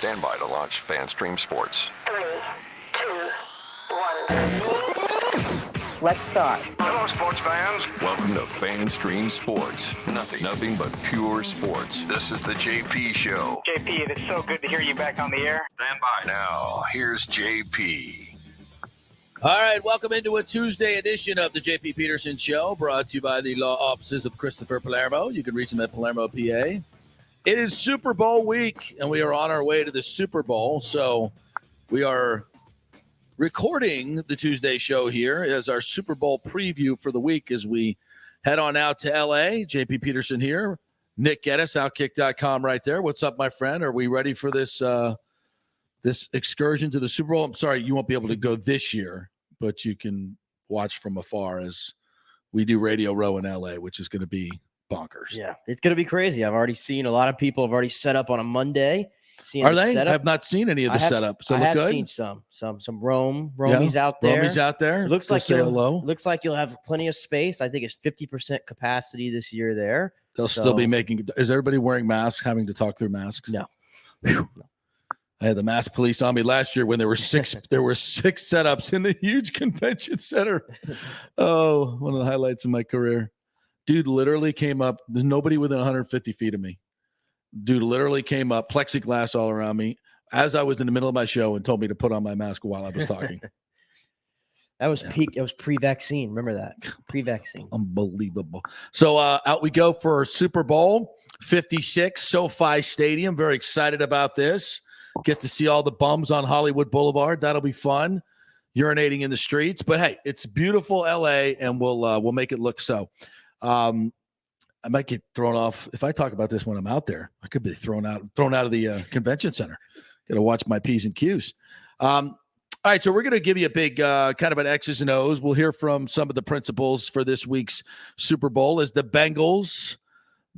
Stand by to launch FanStream Sports. 3, 2, 1. Let's start. Hello, sports fans. Welcome to FanStream Sports. Nothing but pure sports. This is the JP Show. JP, it is so good to hear you back on the air. Stand by. Now, here's JP. All right, welcome into a Tuesday edition of the JP Peterson Show, brought to you by the law offices of Christopher Palermo. You can reach him at Palermo, PA. It is Super Bowl week, and we are on our way to the Super Bowl. So we are recording the Tuesday show here as our Super Bowl preview for the week as we head on out to L.A. JP Peterson here. Nick Geddes, Outkick.com right there. What's up, my friend? Are we ready for this this excursion to the Super Bowl? I'm sorry, you won't be able to go this year, but you can watch from afar as we do Radio Row in L.A., which is going to be bonkers. Yeah, it's going to be crazy. I've already seen a lot of people have already set up on a Monday. Are they? I have not seen any of the setup. So I look have good. seen some Romies out there. Romies out there. It looks Go like say hello. Looks like you'll have plenty of space. I think it's 50% capacity this year there. They'll still be making. Is everybody wearing masks? Having to talk through masks? No. I had the mask police on me last year when there were six. There were 6 setups in the huge convention center. Oh, one of the highlights of my career. Dude literally came up. There's nobody within 150 feet of me. Dude literally came up, plexiglass all around me as I was in the middle of my show and told me to put on my mask while I was talking. That was peak. It was pre-vaccine. Remember that? Pre-vaccine. Unbelievable. So out we go for Super Bowl 56, SoFi Stadium. Very excited about this. Get to see all the bums on Hollywood Boulevard. That'll be fun. Urinating in the streets. But hey, it's beautiful LA, and we'll make it look so. I might get thrown off if I talk about this when I'm out there. I could be thrown out of the convention center. Got to watch my P's and Q's. All right, so we're going to give you a big kind of an X's and O's. We'll hear from some of the principals for this week's Super Bowl as the Bengals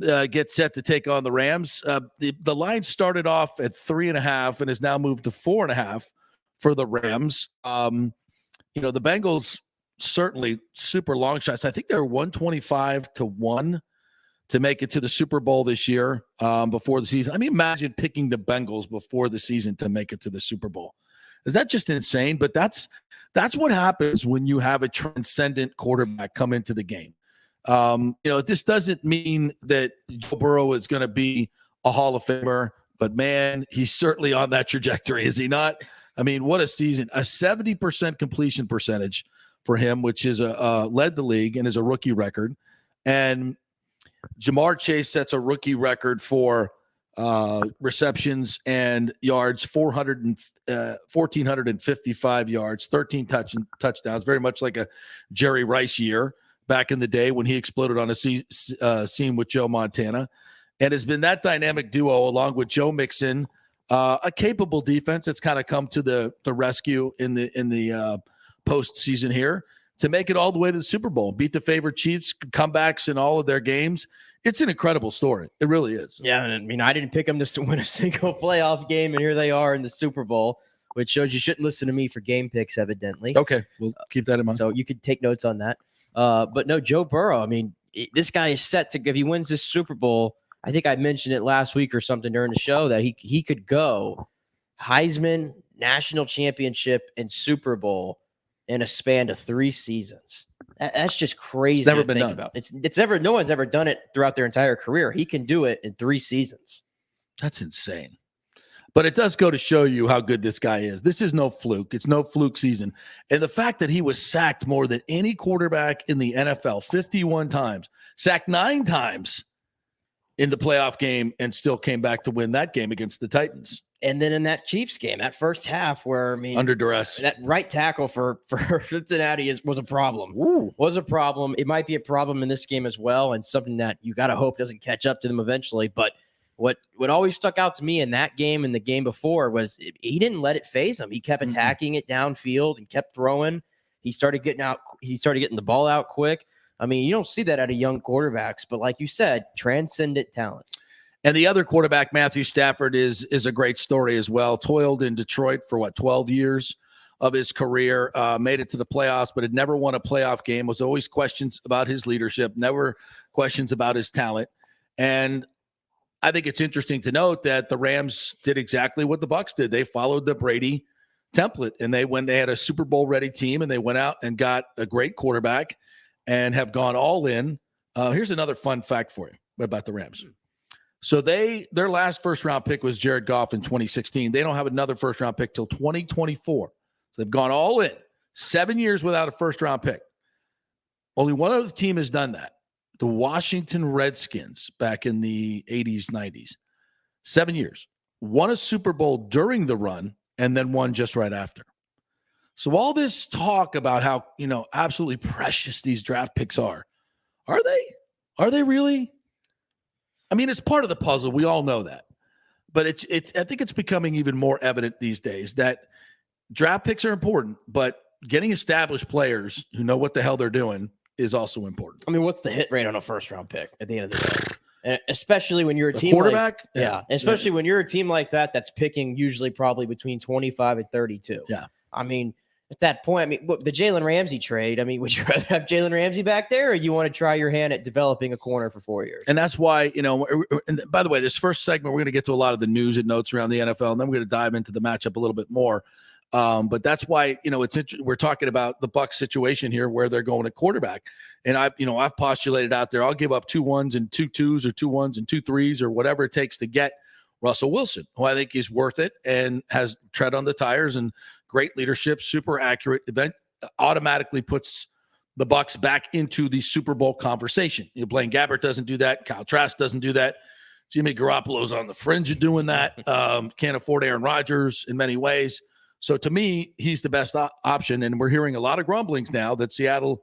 get set to take on the Rams. The line started off at 3.5 and has now moved to 4.5 for the Rams. The Bengals certainly super long shots. I think they're 125-1 to make it to the Super Bowl this year before the season. I mean, imagine picking the Bengals before the season to make it to the Super Bowl. Is that just insane? But that's what happens when you have a transcendent quarterback come into the game. This doesn't mean that Joe Burrow is going to be a Hall of Famer, but man, he's certainly on that trajectory, is he not? I mean, what a season. A 70% completion percentage for him, which is led the league and is a rookie record. And Jamar Chase sets a rookie record for receptions and yards, 1,455 yards, 13 touchdowns, very much like a Jerry Rice year back in the day when he exploded on a scene with Joe Montana, and has been that dynamic duo along with Joe Mixon, a capable defense that's kind of come to the rescue in the postseason here to make it all the way to the Super Bowl, beat the favorite Chiefs, comebacks in all of their games. It's an incredible story. It really is. Yeah, I mean, I didn't pick them to win a single playoff game, and here they are in the Super Bowl, which shows you shouldn't listen to me for game picks, evidently. Okay, we'll keep that in mind. So you could take notes on that. But no, Joe Burrow, I mean, this guy is set to, if he wins this Super Bowl, I think I mentioned it last week or something during the show that he could go Heisman, National Championship, and Super Bowl in a span of 3 seasons. That's just crazy. It's never been done. About. No one's ever done it throughout their entire career. He can do it in 3 seasons. That's insane. But it does go to show you how good this guy is. This is no fluke. It's no fluke season. And the fact that he was sacked more than any quarterback in the NFL, 51 times, sacked 9 times in the playoff game, and still came back to win that game against the Titans. And then in that Chiefs game, that first half where, I mean, under duress, that right tackle for Cincinnati was a problem. Ooh. Was a problem. It might be a problem in this game as well, and something that you got to hope doesn't catch up to them eventually. But what always stuck out to me in that game and the game before was he didn't let it phase him. He kept attacking it downfield and kept throwing. He started getting the ball out quick. I mean, you don't see that out of young quarterbacks, but like you said, transcendent talent. And the other quarterback, Matthew Stafford, is a great story as well. Toiled in Detroit for 12 years of his career, made it to the playoffs, but had never won a playoff game. Was always questions about his leadership, never questions about his talent. And I think it's interesting to note that the Rams did exactly what the Bucs did. They followed the Brady template, and they had a Super Bowl ready team, and they went out and got a great quarterback and have gone all in. Here's another fun fact for you about the Rams. So their last first-round pick was Jared Goff in 2016. They don't have another first-round pick till 2024. So they've gone all in. 7 years without a first-round pick. Only one other team has done that. The Washington Redskins back in the 80s, 90s. 7 years. Won a Super Bowl during the run and then won just right after. So all this talk about how, absolutely precious these draft picks are they? Are they really? I mean, it's part of the puzzle. We all know that. But I think it's becoming even more evident these days that draft picks are important, but getting established players who know what the hell they're doing is also important. I mean, what's the hit rate on a first-round pick at the end of the day? And especially when you're a team quarterback? Especially when you're a team like that that's picking usually probably between 25 and 32. Yeah. I mean, at that point, the Jalen Ramsey trade, would you rather have Jalen Ramsey back there, or you want to try your hand at developing a corner for 4 years? And that's why, and by the way, this first segment, we're going to get to a lot of the news and notes around the NFL, and then we're going to dive into the matchup a little bit more. But that's why, we're talking about the Bucs situation here where they're going to quarterback. And I've postulated out there, I'll give up 2 1s and 2 2s or 2 1s and 2 3s or whatever it takes to get Russell Wilson, who I think is worth it and has tread on the tires and great leadership, super accurate event, automatically puts the Bucs back into the Super Bowl conversation. Blaine Gabbert doesn't do that. Kyle Trask doesn't do that. Jimmy Garoppolo's on the fringe of doing that. Can't afford Aaron Rodgers in many ways. So to me, he's the best option. And we're hearing a lot of grumblings now that Seattle,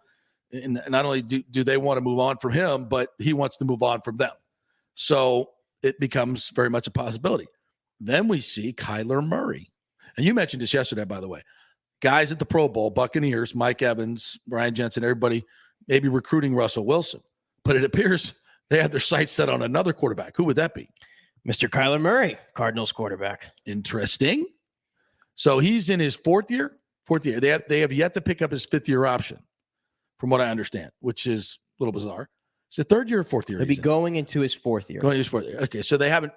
not only do they want to move on from him, but he wants to move on from them. So it becomes very much a possibility. Then we see Kyler Murray. And you mentioned this yesterday, by the way. Guys at the Pro Bowl, Buccaneers, Mike Evans, Brian Jensen, everybody maybe recruiting Russell Wilson. But it appears they had their sights set on another quarterback. Who would that be? Mr. Kyler Murray, Cardinals quarterback. Interesting. So he's in his fourth year. They have yet to pick up his 5th-year option, from what I understand, which is a little bizarre. It's the 3rd year or 4th year. He'll be going into his 4th year. Going into his 4th year. Okay, so they haven't.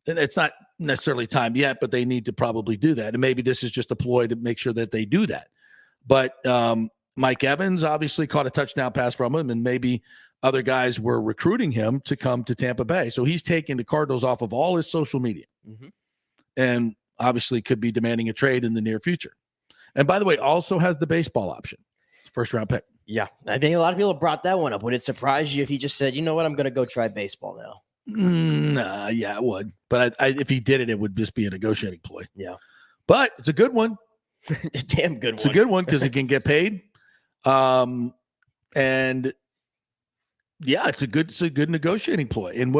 It's not necessarily time yet, but they need to probably do that. And maybe this is just a ploy to make sure that they do that. But Mike Evans obviously caught a touchdown pass from him, and maybe other guys were recruiting him to come to Tampa Bay. So he's taking the Cardinals off of all his social media. Mm-hmm. And obviously could be demanding a trade in the near future. And by the way, also has the baseball option. First-round pick. Yeah, I think a lot of people brought that one up. Would it surprise you if he just said, you know what, I'm going to go try baseball now? Yeah, it would. But if he did it, it would just be a negotiating ploy. Yeah. But it's a good one. It's a damn good one. It's a good one because he can get paid. And yeah, it's a good negotiating ploy. And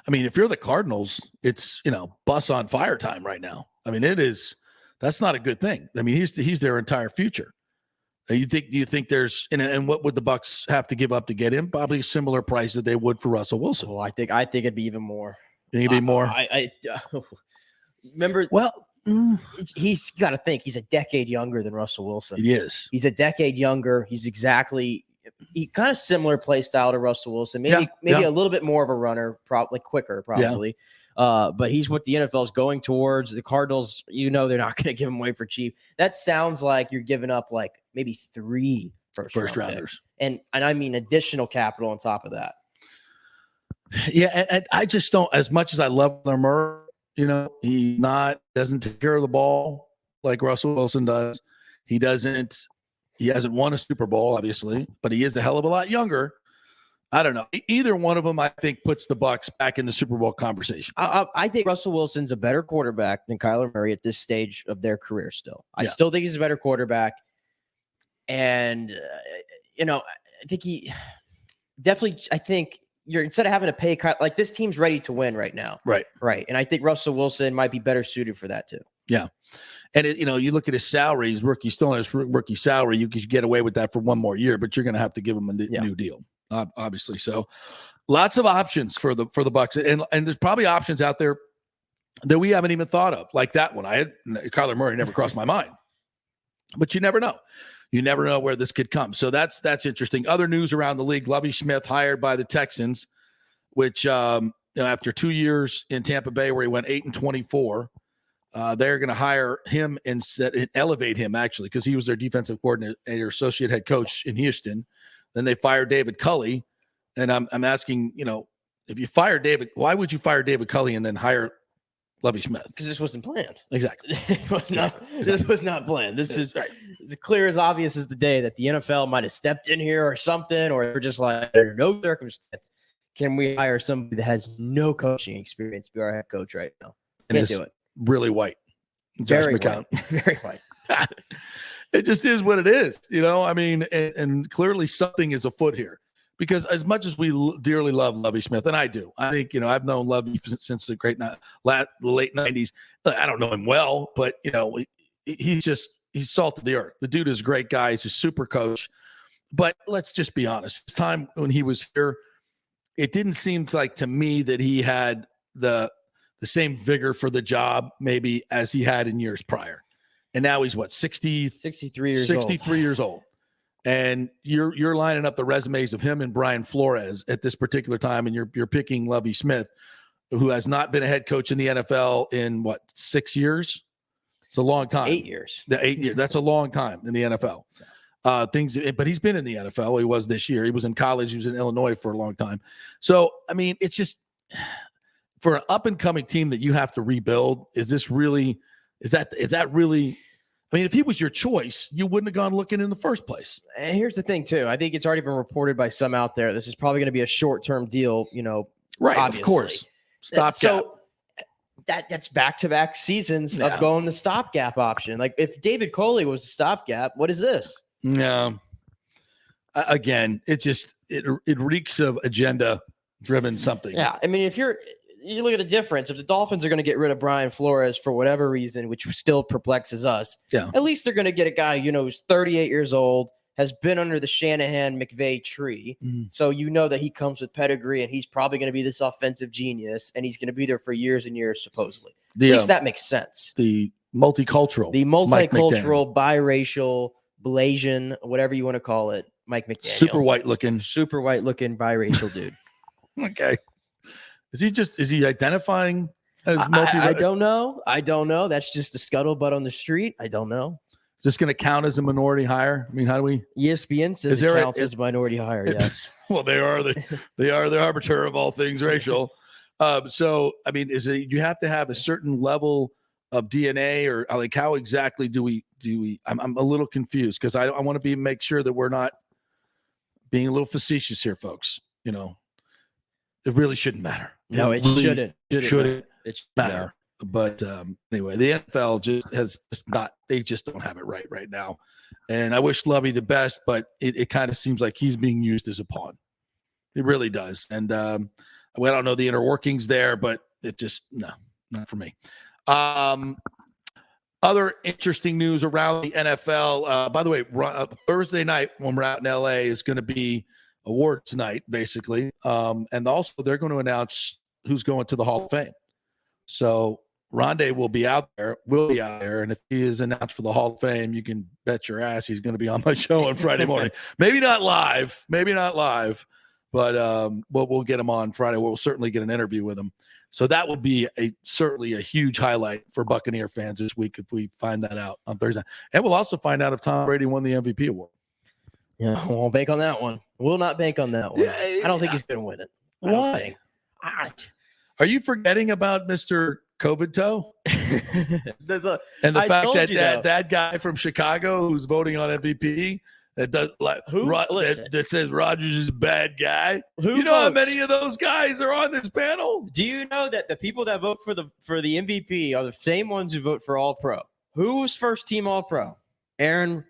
if you're the Cardinals, it's, bus on fire time right now. That's not a good thing. He's their entire future. Do you think there's and what would the Bucs have to give up to get him? Probably a similar price that they would for Russell Wilson. Well, I think it'd be even more. Think it'd be more. I remember. Well, he's got to think he's a decade younger than Russell Wilson. He is. He's a decade younger. He kind of similar play style to Russell Wilson. Maybe a little bit more of a runner, probably quicker, probably. Yeah. But he's what the NFL is going towards. The Cardinals, they're not going to give him away for cheap. That sounds like you're giving up like maybe 3 first rounders, and I mean additional capital on top of that. Yeah, and I just don't. As much as I love Murray, he doesn't take care of the ball like Russell Wilson does. He hasn't won a Super Bowl, obviously, but he is a hell of a lot younger. I don't know. Either one of them, I think, puts the Bucs back in the Super Bowl conversation. I think Russell Wilson's a better quarterback than Kyler Murray at this stage of their career still. I still think he's a better quarterback. And, I think you're instead of having to pay, like this team's ready to win right now. Right. Right. And I think Russell Wilson might be better suited for that too. Yeah. And, you look at his salary, he's still on his rookie salary. You could get away with that for one more year, but you're going to have to give him a new deal. Obviously. So lots of options for the Bucs. And there's probably options out there that we haven't even thought of, like that one. Kyler Murray never crossed my mind, but you never know. You never know where this could come. So that's interesting. Other news around the league: Lovey Smith hired by the Texans, which after 2 years in Tampa Bay where he went 8-24, they're going to hire him and elevate him actually because he was their defensive coordinator, associate head coach in Houston. Then they fired David Culley, and I'm asking, if you fire David, why would you fire David Culley and then hire Lovey Smith? Because this wasn't planned. Exactly. This was not planned. This is as clear as obvious as the day that the NFL might have stepped in here or something, or they're just like, under no circumstance can we hire somebody that has no coaching experience to be our head coach right now. Can't do it. Really white. Josh Very McCown. white. Very white. It just is what it is, I mean, and clearly something is afoot here because as much as we dearly love Lovey Smith, and I do, I think, I've known Lovey since the late 90s. I don't know him well, but, he's salt of the earth. The dude is a great guy. He's a super coach. But let's just be honest. This time when he was here, it didn't seem like to me that he had the same vigor for the job maybe as he had in years prior. And now he's 63 years old. And you're lining up the resumes of him and Brian Flores at this particular time, and you're picking Lovey Smith, who has not been a head coach in the NFL in 6 years? It's a long time. 8 years. 8 years. That's a long time in the NFL. But he's been in the NFL. He was this year. He was in college. He was in Illinois for a long time. So, I mean, it's just for an up and coming team that you have to rebuild. Is that really? I mean, if he was your choice, you wouldn't have gone looking in the first place. And here's the thing, too. I think it's already been reported by some out there. This is probably going to be a short-term deal, Right, obviously. Of course. Stopgap. So that's back-to-back seasons of going the stopgap option. Like, if David Culley was a stopgap, what is this? Yeah. Again, it reeks of agenda-driven something. Yeah, I mean, if you look at the difference. If the Dolphins are going to get rid of Brian Flores for whatever reason, which still perplexes us, at least they're going to get a guy, who's 38 years old, has been under the Shanahan-McVay tree. So that he comes with pedigree, and he's probably going to be this offensive genius, and he's going to be there for years and years, supposedly. At least that makes sense. The multicultural, biracial, Blasian, whatever you want to call it, Mike McDaniel. Super white looking, biracial dude. Okay. Is he identifying as multi? I don't know. That's just the scuttlebutt on the street. I don't know. Is this going to count as a minority hire? I mean, how do we? ESPN says it counts as a minority hire. Yes. Well, they are the arbiter of all things racial. So, I mean, you have to have a certain level of DNA, or like how exactly do we? I'm a little confused because I want to make sure that we're not being a little facetious here, folks. It really shouldn't matter. No, it shouldn't. It shouldn't matter. But anyway, the NFL they just don't have it right now. And I wish Lovey the best, but it kind of seems like he's being used as a pawn. It really does. And I don't know the inner workings there, but it just, no, not for me. Other interesting news around the NFL. By the way, Thursday night when we're out in LA is going to be awards night, basically. And also they're going to announce who's going to the Hall of Fame. So Rondé will be out there. And if he is announced for the Hall of Fame, you can bet your ass he's going to be on my show on Friday morning. Maybe not live, but we'll get him on Friday. We'll certainly get an interview with him. So that will be certainly a huge highlight for Buccaneer fans this week if we find that out on Thursday. And we'll also find out if Tom Brady won the MVP award. Yeah, we'll bank on that one. We'll not bank on that one. I don't think he's going to win it. Why? Are you forgetting about Mr. COVID toe? And the fact that guy from Chicago who's voting on MVP that does that says Rodgers is a bad guy. How many of those guys are on this panel? Do you know that the people that vote for the MVP are the same ones who vote for All Pro? Who was first team All Pro? Aaron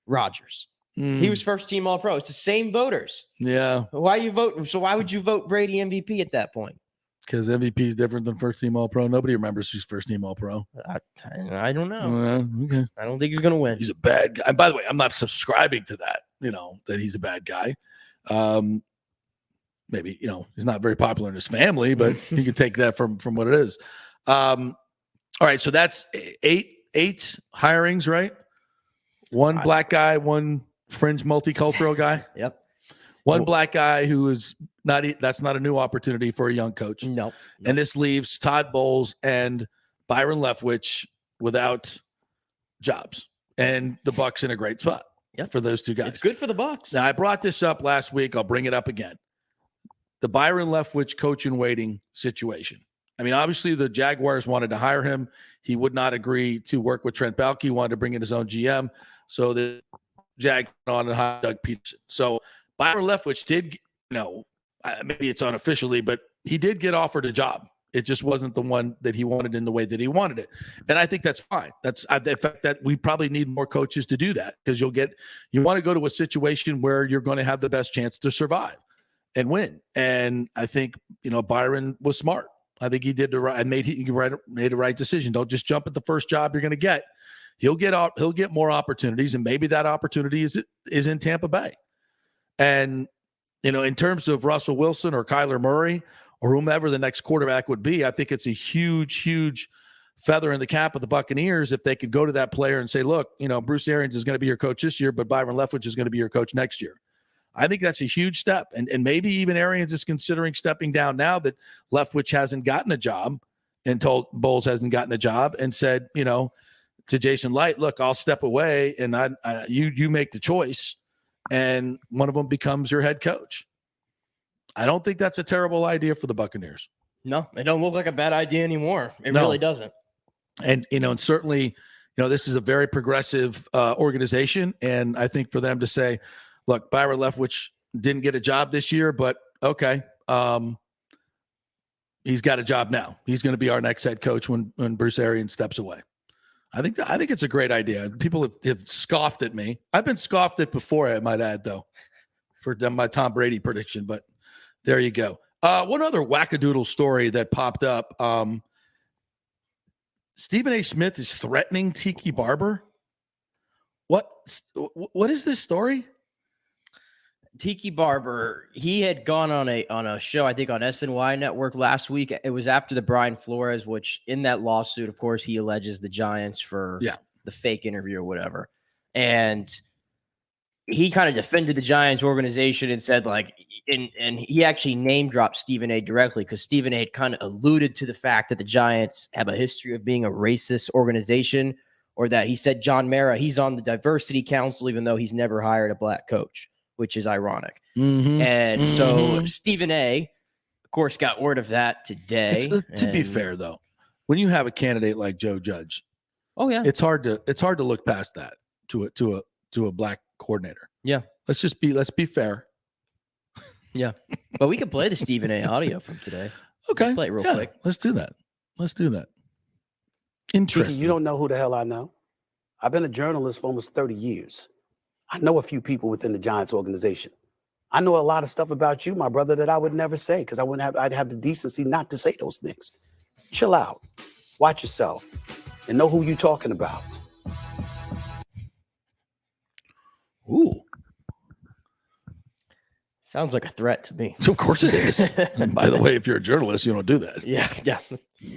Rodgers. He was first team All Pro. It's the same voters. Yeah. Why would you vote Brady MVP at that point? Because MVP is different than first team All Pro. Nobody remembers who's first team All Pro. I don't know. Okay. I don't think he's going to win. He's a bad guy. And by the way, I'm not subscribing to that, that he's a bad guy. Maybe, he's not very popular in his family, but you can take that from what it is. All right. So that's eight hirings, right? One black guy, one fringe multicultural guy. Yep. One black guy who is that's not a new opportunity for a young coach. No. And this leaves Todd Bowles and Byron Leftwich without jobs, and the Bucs in a great spot for those two guys. It's good for the Bucs. Now, I brought this up last week. I'll bring it up again. The Byron Leftwich coach in waiting situation. I mean, obviously the Jaguars wanted to hire him. He would not agree to work with Trent Baalke. He wanted to bring in his own GM. So the Jag went on and hired Doug Peterson. So Byron Leftwich did, maybe it's unofficially, but he did get offered a job. It just wasn't the one that he wanted in the way that he wanted it. And I think that's fine. That's the fact that we probably need more coaches to do that, because you want to go to a situation where you're going to have the best chance to survive and win. And I think, Byron was smart. I think he did the right, made the right decision. Don't just jump at the first job you're going to get. He'll get more opportunities, and maybe that opportunity is in Tampa Bay. And, in terms of Russell Wilson or Kyler Murray or whomever the next quarterback would be, I think it's a huge, huge feather in the cap of the Buccaneers if they could go to that player and say, look, Bruce Arians is going to be your coach this year, but Byron Leftwich is going to be your coach next year. I think that's a huge step. And maybe even Arians is considering stepping down now that Leftwich hasn't gotten a job and told Bowles hasn't gotten a job, and said, to Jason Light, look, I'll step away and you make the choice, and one of them becomes your head coach. I don't think that's a terrible idea for the Buccaneers. No, it don't look like a bad idea anymore. It really doesn't. And, and certainly, this is a very progressive organization. And I think for them to say, look, Byron Leftwich didn't get a job this year, but okay. He's got a job now. He's going to be our next head coach when Bruce Arians steps away. I think it's a great idea. People have scoffed at me. I've been scoffed at before, I might add, though, for my Tom Brady prediction. But there you go. One other wackadoodle story that popped up. Stephen A. Smith is threatening Tiki Barber. What is this story? Tiki Barber, he had gone on a show, I think on SNY Network last week. It was after the Brian Flores, which in that lawsuit, of course, he alleges the Giants for the fake interview or whatever. And he kind of defended the Giants organization and said, and he actually name dropped Stephen A. directly, because Stephen A. had kind of alluded to the fact that the Giants have a history of being a racist organization, or that he said John Mara, he's on the diversity council, even though he's never hired a black coach, which is ironic. And so Stephen A., of course, got word of that today. To be fair, though, when you have a candidate like Joe Judge, it's hard to look past that to a black coordinator. Yeah. Let's be fair. Yeah. But we can play the Stephen A. audio from today. Okay. Let's play it real quick. Let's do that. Interesting. You don't know who the hell I know. I've been a journalist for almost 30 years. I know a few people within the Giants organization. I know a lot of stuff about you, my brother, that I would never say, because I'd have the decency not to say those things. Chill out, watch yourself, and know who you're talking about. Ooh. Sounds like a threat to me. Of course it is. And by the way, if you're a journalist, you don't do that. Yeah.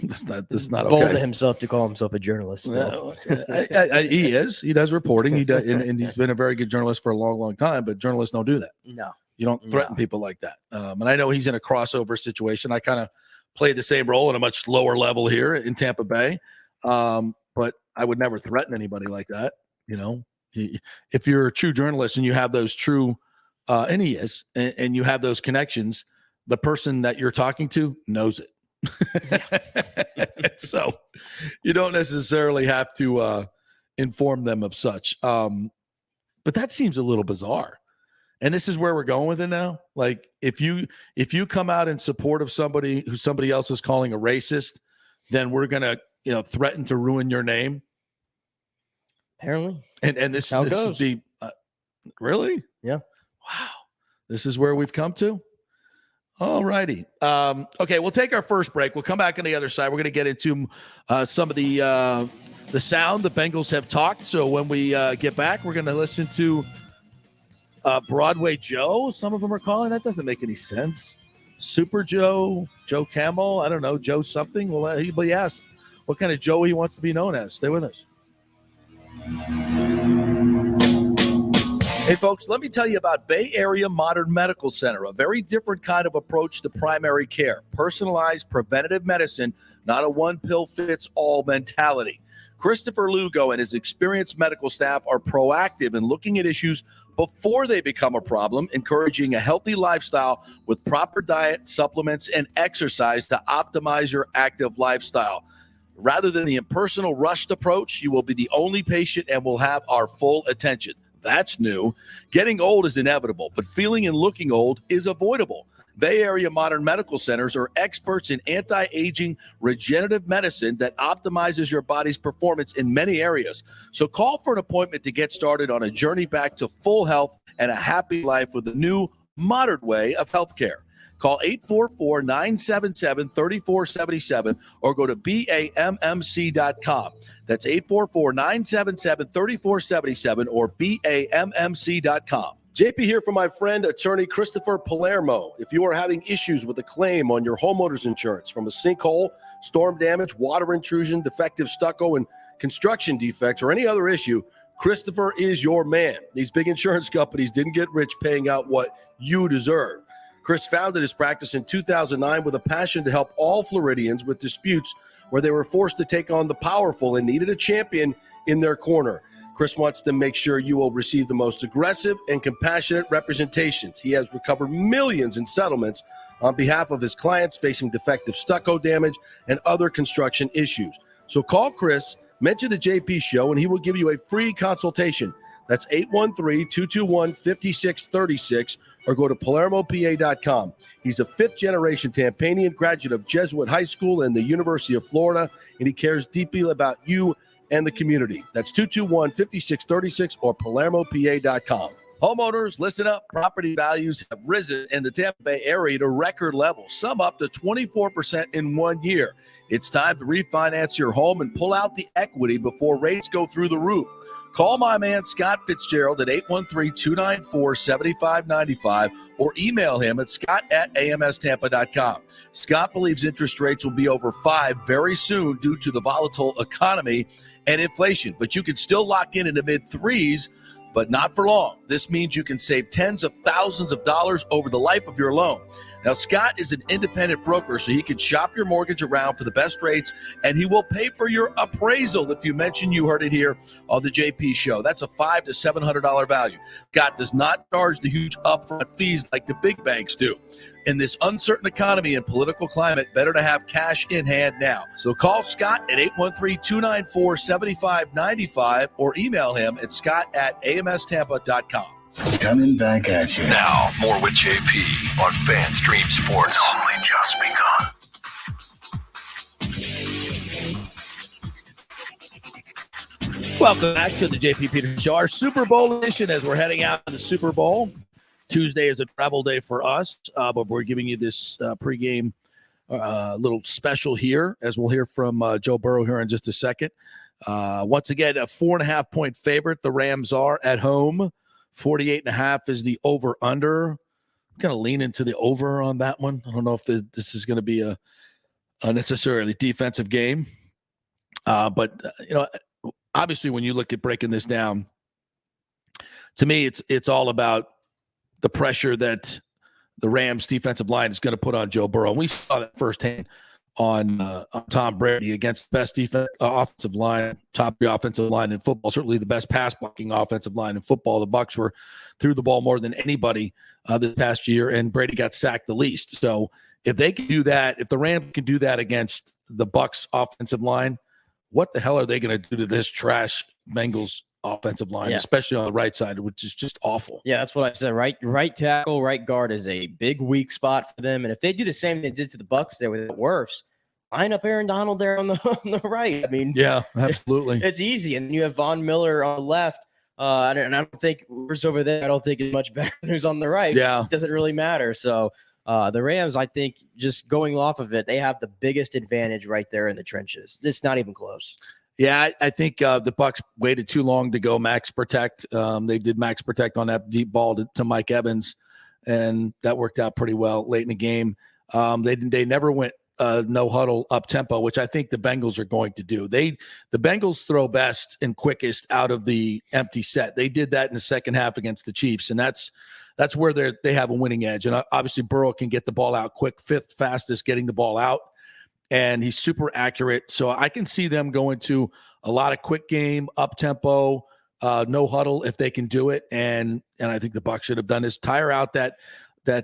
That's not bold okay. to himself to call himself a journalist. No, he is. He does reporting. He does, and he's been a very good journalist for a long, long time. But journalists don't do that. No, you don't threaten people like that. And I know he's in a crossover situation. I kind of played the same role at a much lower level here in Tampa Bay, but I would never threaten anybody like that. If you're a true journalist and you have those true, and he is, and you have those connections, the person that you're talking to knows it. So you don't necessarily have to inform them of such. But that seems a little bizarre. And this is where we're going with it now. Like if you come out in support of somebody who somebody else is calling a racist, then we're gonna threaten to ruin your name. Apparently. And this would be really? Yeah. Wow. This is where we've come to. All righty. Okay, we'll take our first break. We'll come back on the other side. We're going to get into some of the sound the Bengals have talked. So when we get back, we're going to listen to Broadway Joe. Some of them are calling. That doesn't make any sense. Super Joe, Joe Camel. I don't know, Joe something. Well, he asked what kind of Joe he wants to be known as. Stay with us. Hey, folks, let me tell you about Bay Area Modern Medical Center, a very different kind of approach to primary care. Personalized preventative medicine, not a one-pill-fits-all mentality. Christopher Lugo and his experienced medical staff are proactive in looking at issues before they become a problem, encouraging a healthy lifestyle with proper diet, supplements, and exercise to optimize your active lifestyle. Rather than the impersonal, rushed approach, you will be the only patient and will have our full attention. That's new. Getting old is inevitable, but feeling and looking old is avoidable. Bay Area Modern Medical Centers are experts in anti-aging regenerative medicine that optimizes your body's performance in many areas. So call for an appointment to get started on a journey back to full health and a happy life with a new, modern way of healthcare. Call 844-977-3477 or go to BAMMC.com. That's 844-977-3477 or BAMMC.com. JP here for my friend, attorney Christopher Palermo. If you are having issues with a claim on your homeowner's insurance from a sinkhole, storm damage, water intrusion, defective stucco, and construction defects, or any other issue, Christopher is your man. These big insurance companies didn't get rich paying out what you deserve. Chris founded his practice in 2009 with a passion to help all Floridians with disputes where they were forced to take on the powerful and needed a champion in their corner. Chris wants to make sure you will receive the most aggressive and compassionate representations. He has recovered millions in settlements on behalf of his clients facing defective stucco damage and other construction issues. So call Chris, mention the JP Show, and he will give you a free consultation. That's 813-221-5636, or go to PalermoPA.com. He's a fifth-generation Tampanian graduate of Jesuit High School and the University of Florida, and he cares deeply about you and the community. That's 221-5636 or PalermoPA.com. Homeowners, listen up. Property values have risen in the Tampa Bay area to record levels, some up to 24% in 1 year. It's time to refinance your home and pull out the equity before rates go through the roof. Call my man Scott Fitzgerald at 813-294-7595 or email him at scott@amstampa.com. Scott believes interest rates will be over 5 very soon due to the volatile economy and inflation, but you can still lock in the mid-3s, but not for long. This means you can save tens of thousands of dollars over the life of your loan. Now, Scott is an independent broker, so he can shop your mortgage around for the best rates, and he will pay for your appraisal if you mention you heard it here on the JP Show. That's a $500 to $700 value. Scott does not charge the huge upfront fees like the big banks do. In this uncertain economy and political climate, better to have cash in hand now. So call Scott at 813-294-7595 or email him at scott@amstampa.com. Coming back at you. Now, more with JP on FanStream Sports. It's only just begun. Welcome back to the JP Peterson Show, our Super Bowl edition as we're heading out to the Super Bowl. Tuesday is a travel day for us, but we're giving you this pregame little special here, as we'll hear from Joe Burrow here in just a second. Once again, a 4.5-point favorite. The Rams are at home. 48.5 is the over-under. I'm going to lean into the over on that one. I don't know if this is going to be a necessarily defensive game. But obviously when you look at breaking this down, to me, it's all about the pressure that the Rams defensive line is going to put on Joe Burrow. And we saw that firsthand on Tom Brady against the best offensive line, top 3 offensive line in football, certainly the best pass blocking offensive line in football. The Bucs threw the ball more than anybody this past year, and Brady got sacked the least. So if they can do that, if the Rams can do that against the Bucs offensive line, what the hell are they going to do to this trash Bengals offensive line, especially on the right side, which is just awful. Yeah, that's what I said. Right tackle, right guard is a big weak spot for them. And if they do the same they did to the Bucs there with Wirfs, line up Aaron Donald there on the right. I mean, yeah, absolutely. It's easy. And you have Von Miller on the left. And I don't think Wirfs over there, I don't think is much better than who's on the right. Yeah. It doesn't really matter. So the Rams, I think, just going off of it, they have the biggest advantage right there in the trenches. It's not even close. Yeah, I think the Bucs waited too long to go max protect. They did max protect on that deep ball to Mike Evans, and that worked out pretty well late in the game. They never went no huddle up tempo, which I think the Bengals are going to do. The Bengals throw best and quickest out of the empty set. They did that in the second half against the Chiefs, and that's where they have a winning edge. And obviously Burrow can get the ball out quick, fifth fastest getting the ball out, and he's super accurate. So I can see them going to a lot of quick game, up tempo, no huddle if they can do it. And I think the Bucs should have done this, tire out that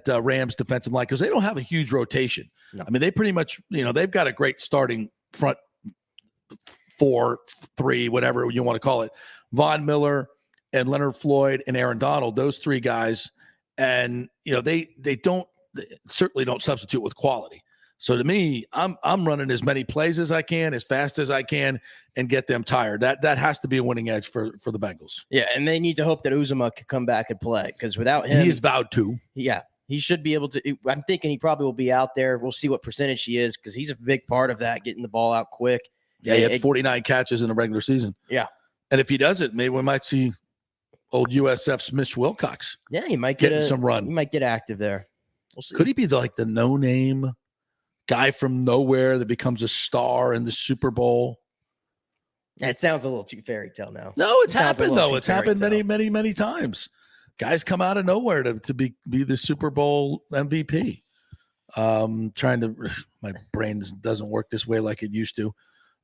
Rams defensive line, because they don't have a huge rotation. No. I mean, they pretty much, they've got a great starting front 4, 3, whatever you want to call it. Von Miller and Leonard Floyd and Aaron Donald, those 3 guys. And, they certainly don't substitute with quality. So to me, I'm running as many plays as I can, as fast as I can, and get them tired. That has to be a winning edge for the Bengals. Yeah, and they need to hope that Uzomah can come back and play, because without him, he is vowed to. Yeah, he should be able to. I'm thinking he probably will be out there. We'll see what percentage he is, because he's a big part of that, getting the ball out quick. Yeah, he had 49 catches in the regular season. Yeah, and if he does it, maybe we might see old USF's Mitch Wilcox. Yeah, he might get some run. He might get active there. We'll see. Could he be like the no-name guy from nowhere that becomes a star in the Super Bowl? It sounds a little too fairy tale now. No, it's happened though. It's happened many times. Guys come out of nowhere to be the Super Bowl MVP. My brain doesn't work this way like it used to.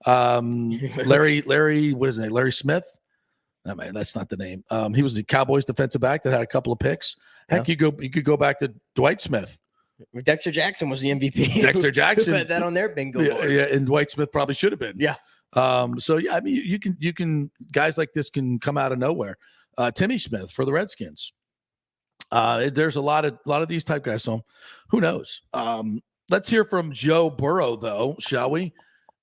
Larry, what is his name? Larry Smith. No, man, that's not the name. He was the Cowboys defensive back that had a couple of picks. Heck, you could go back to Dwight Smith. Dexter Jackson was the MVP. Dexter Jackson put that on their bingo board. Yeah, and Dwight Smith probably should have been. Yeah. So yeah, I mean, you can guys like this can come out of nowhere. Timmy Smith for the Redskins. There's a lot of these type guys. So who knows? Let's hear from Joe Burrow though, shall we?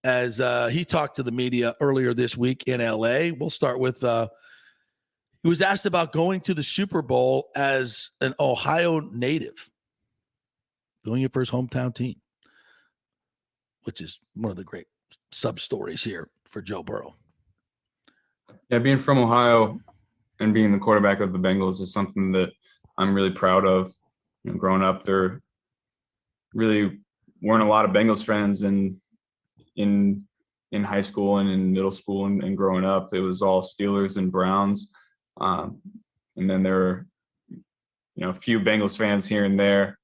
As he talked to the media earlier this week in LA. We'll start with he was asked about going to the Super Bowl as an Ohio native, doing it for his hometown team, which is one of the great sub-stories here for Joe Burrow. Yeah, being from Ohio and being the quarterback of the Bengals is something that I'm really proud of. Growing up, there really weren't a lot of Bengals fans in high school and in middle school and growing up. It was all Steelers and Browns. And then there were, a few Bengals fans here and there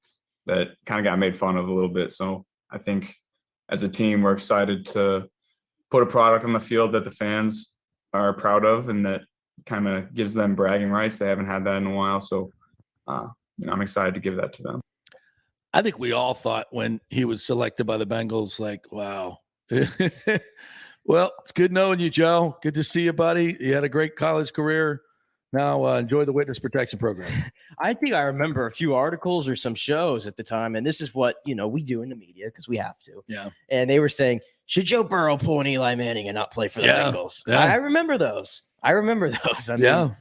that kind of got made fun of a little bit. So I think as a team, we're excited to put a product on the field that the fans are proud of and that kind of gives them bragging rights. They haven't had that in a while. So, I'm excited to give that to them. I think we all thought when he was selected by the Bengals, like, wow. Well, it's good knowing you, Joe. Good to see you, buddy. You had a great college career. Now enjoy the witness protection program. I think I remember a few articles or some shows at the time, and this is what we do in the media because we have to. Yeah. And they were saying, should Joe Burrow pull an Eli Manning and not play for the Bengals? Yeah. I remember those. I mean,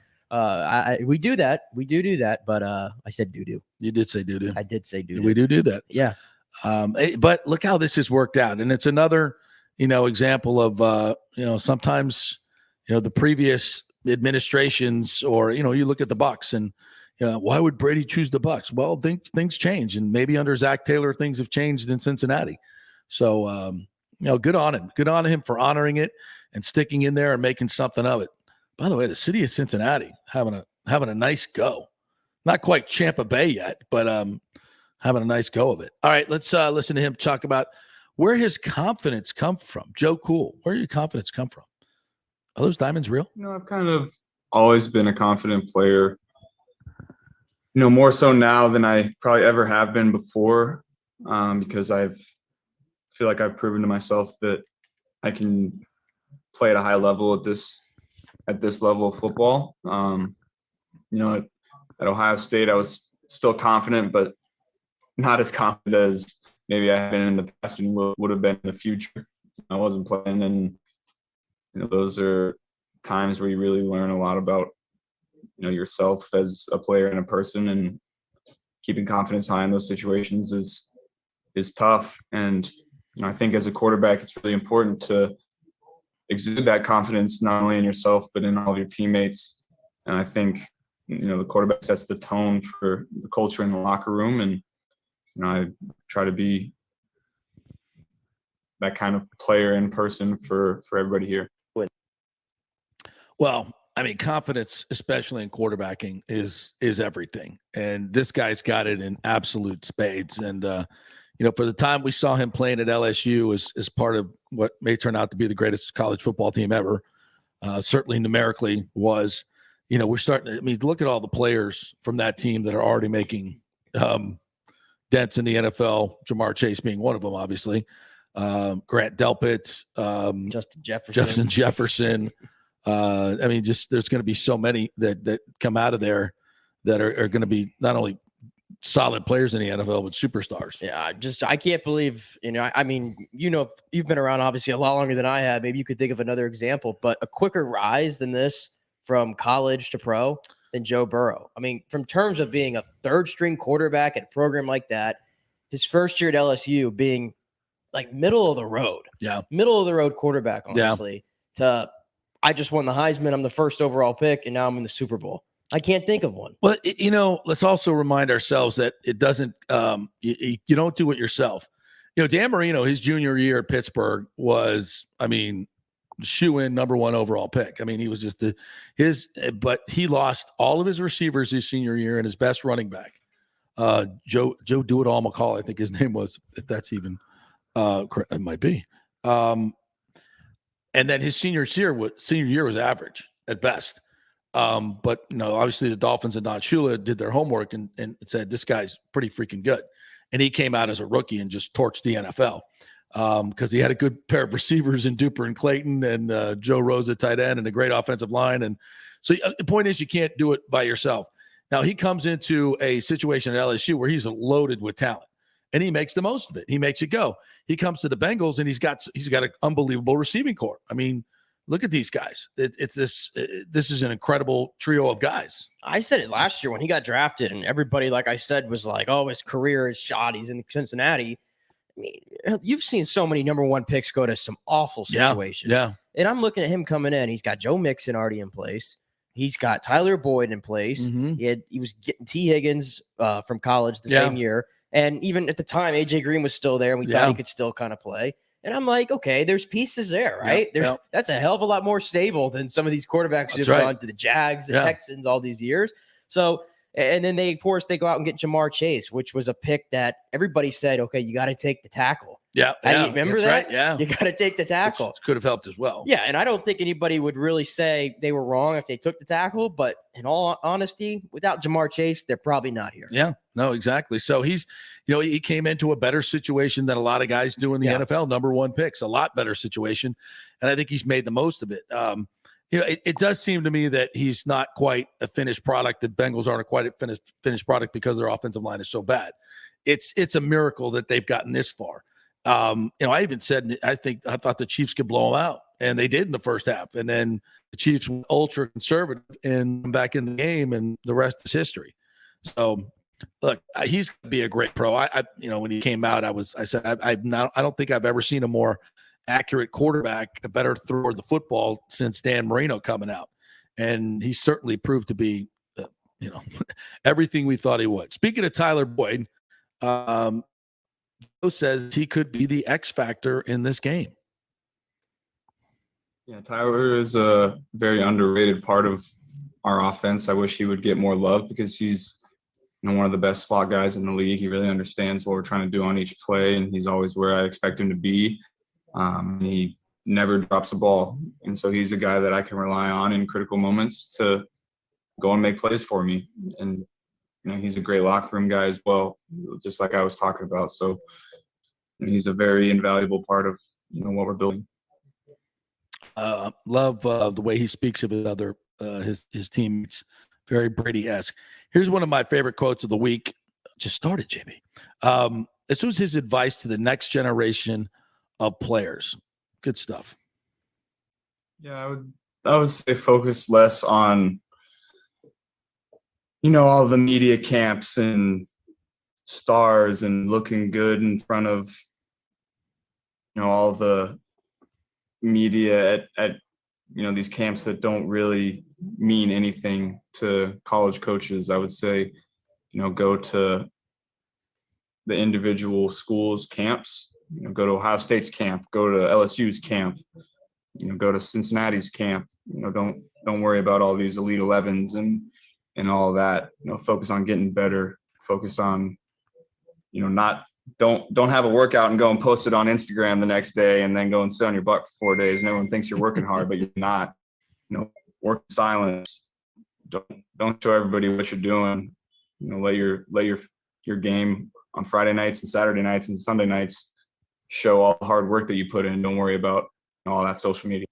we do that. We do that. But I said doo-doo. You did say doo-doo. I did say doo-doo. We do that. Yeah. But look how this has worked out. And it's another, example of, sometimes, the previous administrations or, you look at the Bucs and, why would Brady choose the Bucs? Well, things change. And maybe under Zach Taylor, things have changed in Cincinnati. So, good on him. Good on him for honoring it and sticking in there and making something of it. By the way, the city of Cincinnati having a nice go. Not quite Champa Bay yet, but having a nice go of it. All right, let's listen to him talk about where his confidence come from. Joe Cool, where did your confidence come from? Are those diamonds real? I've kind of always been a confident player, more so now than I probably ever have been before, because I feel like I've proven to myself that I can play at a high level at this level of football. At Ohio State, I was still confident, but not as confident as maybe I had been in the past and would have been in the future. I wasn't playing, and those are times where you really learn a lot about yourself as a player and a person, and keeping confidence high in those situations is tough. And I think as a quarterback, it's really important to exude that confidence not only in yourself but in all of your teammates. And I think the quarterback sets the tone for the culture in the locker room, and I try to be that kind of player in person for everybody here. Well, I mean, confidence, especially in quarterbacking, is everything. And this guy's got it in absolute spades. And, for the time we saw him playing at LSU as part of what may turn out to be the greatest college football team ever, certainly numerically was, we're starting to, look at all the players from that team that are already making dents in the NFL, Jamar Chase being one of them, obviously. Grant Delpit, Justin Jefferson. There's going to be so many that come out of there that are going to be not only solid players in the NFL, but superstars. Yeah, I can't believe, you've been around obviously a lot longer than I have. Maybe you could think of another example, but a quicker rise than this from college to pro than Joe Burrow. From terms of being a third string quarterback at a program like that, his first year at LSU being like middle of the road quarterback, honestly, to I just won the Heisman. I'm the first overall pick, and now I'm in the Super Bowl. I can't think of one. But, let's also remind ourselves that it doesn't you don't do it yourself. Dan Marino, his junior year at Pittsburgh was, shoe-in number 1 overall pick. He was just but he lost all of his receivers his senior year and his best running back. Joe Do-It-All McCall, I think his name was, if that's even correct, it might be. And then his senior year was average at best. But obviously the Dolphins and Don Shula did their homework and said, this guy's pretty freaking good. And he came out as a rookie and just torched the NFL because he had a good pair of receivers in Duper and Clayton and Joe Rose at tight end and a great offensive line. And so the point is you can't do it by yourself. Now he comes into a situation at LSU where he's loaded with talent. And he makes the most of it. He makes it go. He comes to the Bengals and he's got an unbelievable receiving corps. Look at these guys. This is an incredible trio of guys. I said it last year when he got drafted, and everybody, like I said, was like, "Oh, his career is shot. He's in Cincinnati." You've seen so many number 1 picks go to some awful situations. Yeah. And I'm looking at him coming in. He's got Joe Mixon already in place. He's got Tyler Boyd in place. Mm-hmm. He was getting T. Higgins from college the same year. And even at the time, AJ Green was still there, and we thought he could still kind of play. And I'm like, okay, there's pieces there, right? That's a hell of a lot more stable than some of these quarterbacks who've gone to the Jags, the Texans, all these years. So, and then they go out and get Jamar Chase, which was a pick that everybody said, okay, you got to take the tackle. Yeah. Remember that? Right, yeah. You got to take the tackle. Which could have helped as well. Yeah, and I don't think anybody would really say they were wrong if they took the tackle, but in all honesty, without Jamar Chase, they're probably not here. Yeah, no, exactly. So he's, he came into a better situation than a lot of guys do in the NFL, number 1 picks, a lot better situation, and I think he's made the most of it. It does seem to me that he's not quite a finished product. The Bengals aren't quite a finished product because their offensive line is so bad. It's a miracle that they've gotten this far. I even said I thought the Chiefs could blow them out, and they did in the first half. And then the Chiefs went ultra conservative and back in the game, and the rest is history. So, look, he's going to be a great pro. When he came out, I said I don't think I've ever seen a more accurate quarterback, a better thrower of the football since Dan Marino coming out, and he certainly proved to be, everything we thought he would. Speaking of Tyler Boyd, says he could be the X factor in this game. Yeah, Tyler is a very underrated part of our offense. I wish he would get more love because he's one of the best slot guys in the league. He really understands what we're trying to do on each play, and he's always where I expect him to be. He never drops the ball, and so he's a guy that I can rely on in critical moments to go and make plays for me. And he's a great locker room guy as well, just like I was talking about. So he's a very invaluable part of what we're building. Love the way he speaks of his other his teammates, very Brady-esque. Here's one of my favorite quotes of the week. Just started, JB. This was his advice to the next generation of players. Good stuff. Yeah, I would say focus less on all the media camps and stars and looking good in front of all the media at these camps that don't really mean anything to college coaches. I would say go to the individual schools camps Go to Ohio State's camp, go to LSU's camp, go to Cincinnati's camp. Don't worry about all these Elite 11s and all that. Focus on getting better. Focus on, don't have a workout and go and post it on Instagram the next day and then go and sit on your butt for 4 days. And everyone thinks you're working hard, but you're not. Work in silence. Don't show everybody what you're doing. Let your game on Friday nights and Saturday nights and Sunday nights show all the hard work that you put in. Don't worry about all that social media.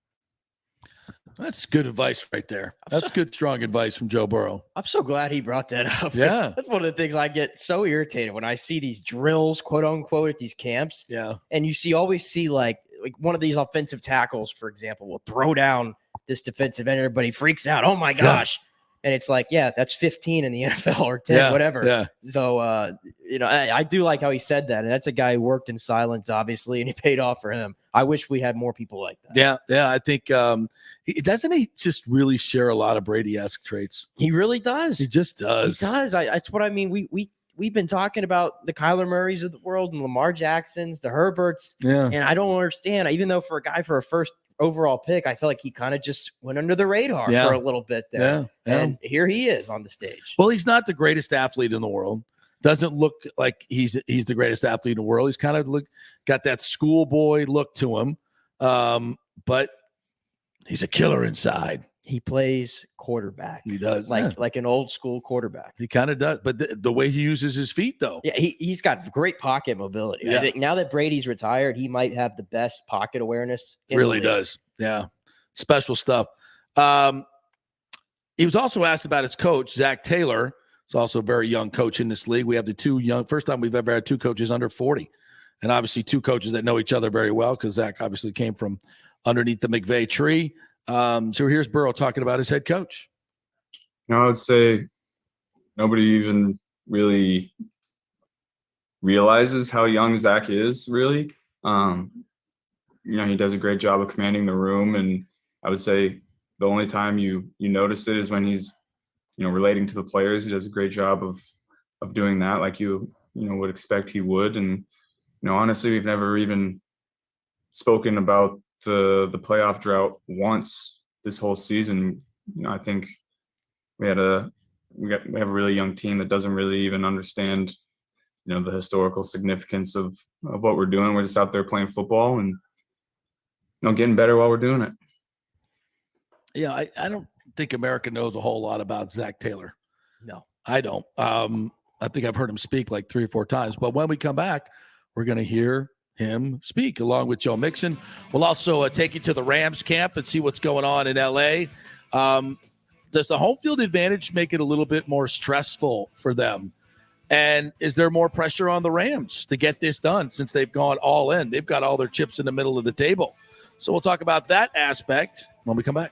That's good advice right there. That's good, strong advice from Joe Burrow. I'm so glad he brought that up. Yeah. That's one of the things I get so irritated when I see these drills, quote unquote, at these camps. Yeah. And you always see like one of these offensive tackles, for example, will throw down this defensive end. Everybody freaks out. Oh my gosh. Yeah. And it's like, yeah, that's 15 in the NFL or 10, whatever. Yeah. So, I do like how he said that. And that's a guy who worked in silence, obviously, and he paid off for him. I wish we had more people like that. Yeah. Yeah. I think, doesn't he just really share a lot of Brady-esque traits? He really does. He just does. He does. That's what I mean. We've been talking about the Kyler Murrays of the world and Lamar Jacksons, the Herberts. Yeah. And I don't understand, even though for a guy for a first overall pick, I feel like he kind of just went under the radar for a little bit there. Yeah. And here he is on the stage. Well, he's not the greatest athlete in the world. Doesn't look like he's the greatest athlete in the world. He's kind of got that schoolboy look to him. But he's a killer inside. He plays quarterback. He does. Like an old school quarterback. He kind of does. But the way he uses his feet, though. Yeah, he's got great pocket mobility. Yeah. I think now that Brady's retired, he might have the best pocket awareness. Really does. Yeah. Special stuff. He was also asked about his coach, Zach Taylor. He's also a very young coach in this league. We have the first time we've ever had two coaches under 40. And obviously two coaches that know each other very well because Zach obviously came from underneath the McVay tree. So here's Burrow talking about his head coach. I would say nobody even really realizes how young Zach is, really. He does a great job of commanding the room. And I would say the only time you notice it is when he's, relating to the players. He does a great job of doing that like you would expect he would. And, honestly, we've never even spoken about the playoff drought once this whole season. I think we have a really young team that doesn't really even understand, the historical significance of what we're doing. We're just out there playing football and, getting better while we're doing it. Yeah, I don't think America knows a whole lot about Zach Taylor. No, I don't. I think I've heard him speak like 3 or 4 times. But when we come back, we're going to hear him speak along with Joe Mixon. We'll also take you to the Rams camp and see what's going on in L.A. Does the home field advantage make it a little bit more stressful for them? And is there more pressure on the Rams to get this done since they've gone all in? They've got all their chips in the middle of the table. So we'll talk about that aspect when we come back.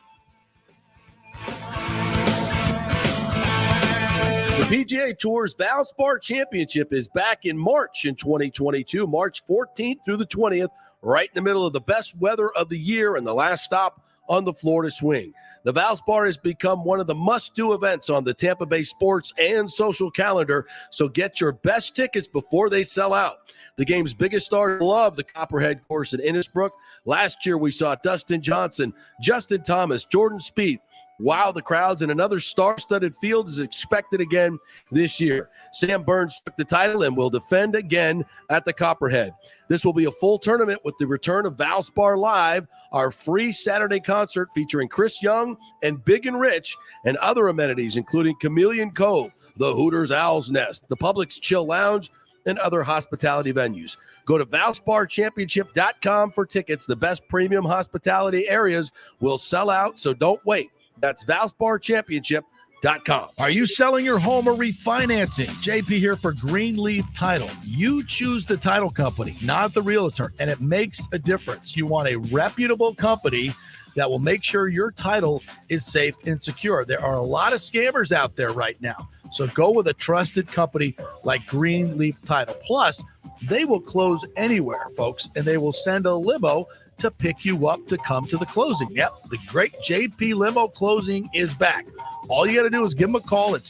The PGA Tour's Valspar Championship is back in March in 2022, March 14th through the 20th, right in the middle of the best weather of the year and the last stop on the Florida swing. The Valspar has become one of the must-do events on the Tampa Bay sports and social calendar, so get your best tickets before they sell out. The game's biggest stars love the Copperhead course at Innisbrook. Last year, we saw Dustin Johnson, Justin Thomas, Jordan Spieth. Wow, the crowds, and another star-studded field is expected again this year. Sam Burns took the title and will defend again at the Copperhead. This will be a full tournament with the return of Valspar Live, our free Saturday concert featuring Chris Young and Big and Rich, and other amenities including Chameleon Cove, the Hooters Owl's Nest, the Publix Chill Lounge, and other hospitality venues. Go to ValsparChampionship.com for tickets. The best premium hospitality areas will sell out, so don't wait. That's ValsparChampionship.com. Are you selling your home or refinancing? JP here for Greenleaf Title. You choose the title company, not the realtor, and it makes a difference. You want a reputable company that will make sure your title is safe and secure. There are a lot of scammers out there right now. So go with a trusted company like Greenleaf Title. Plus, they will close anywhere, folks, and they will send a limo to pick you up to come to the closing. Yep, the great JP Limo closing is back. All you got to do is give them a call at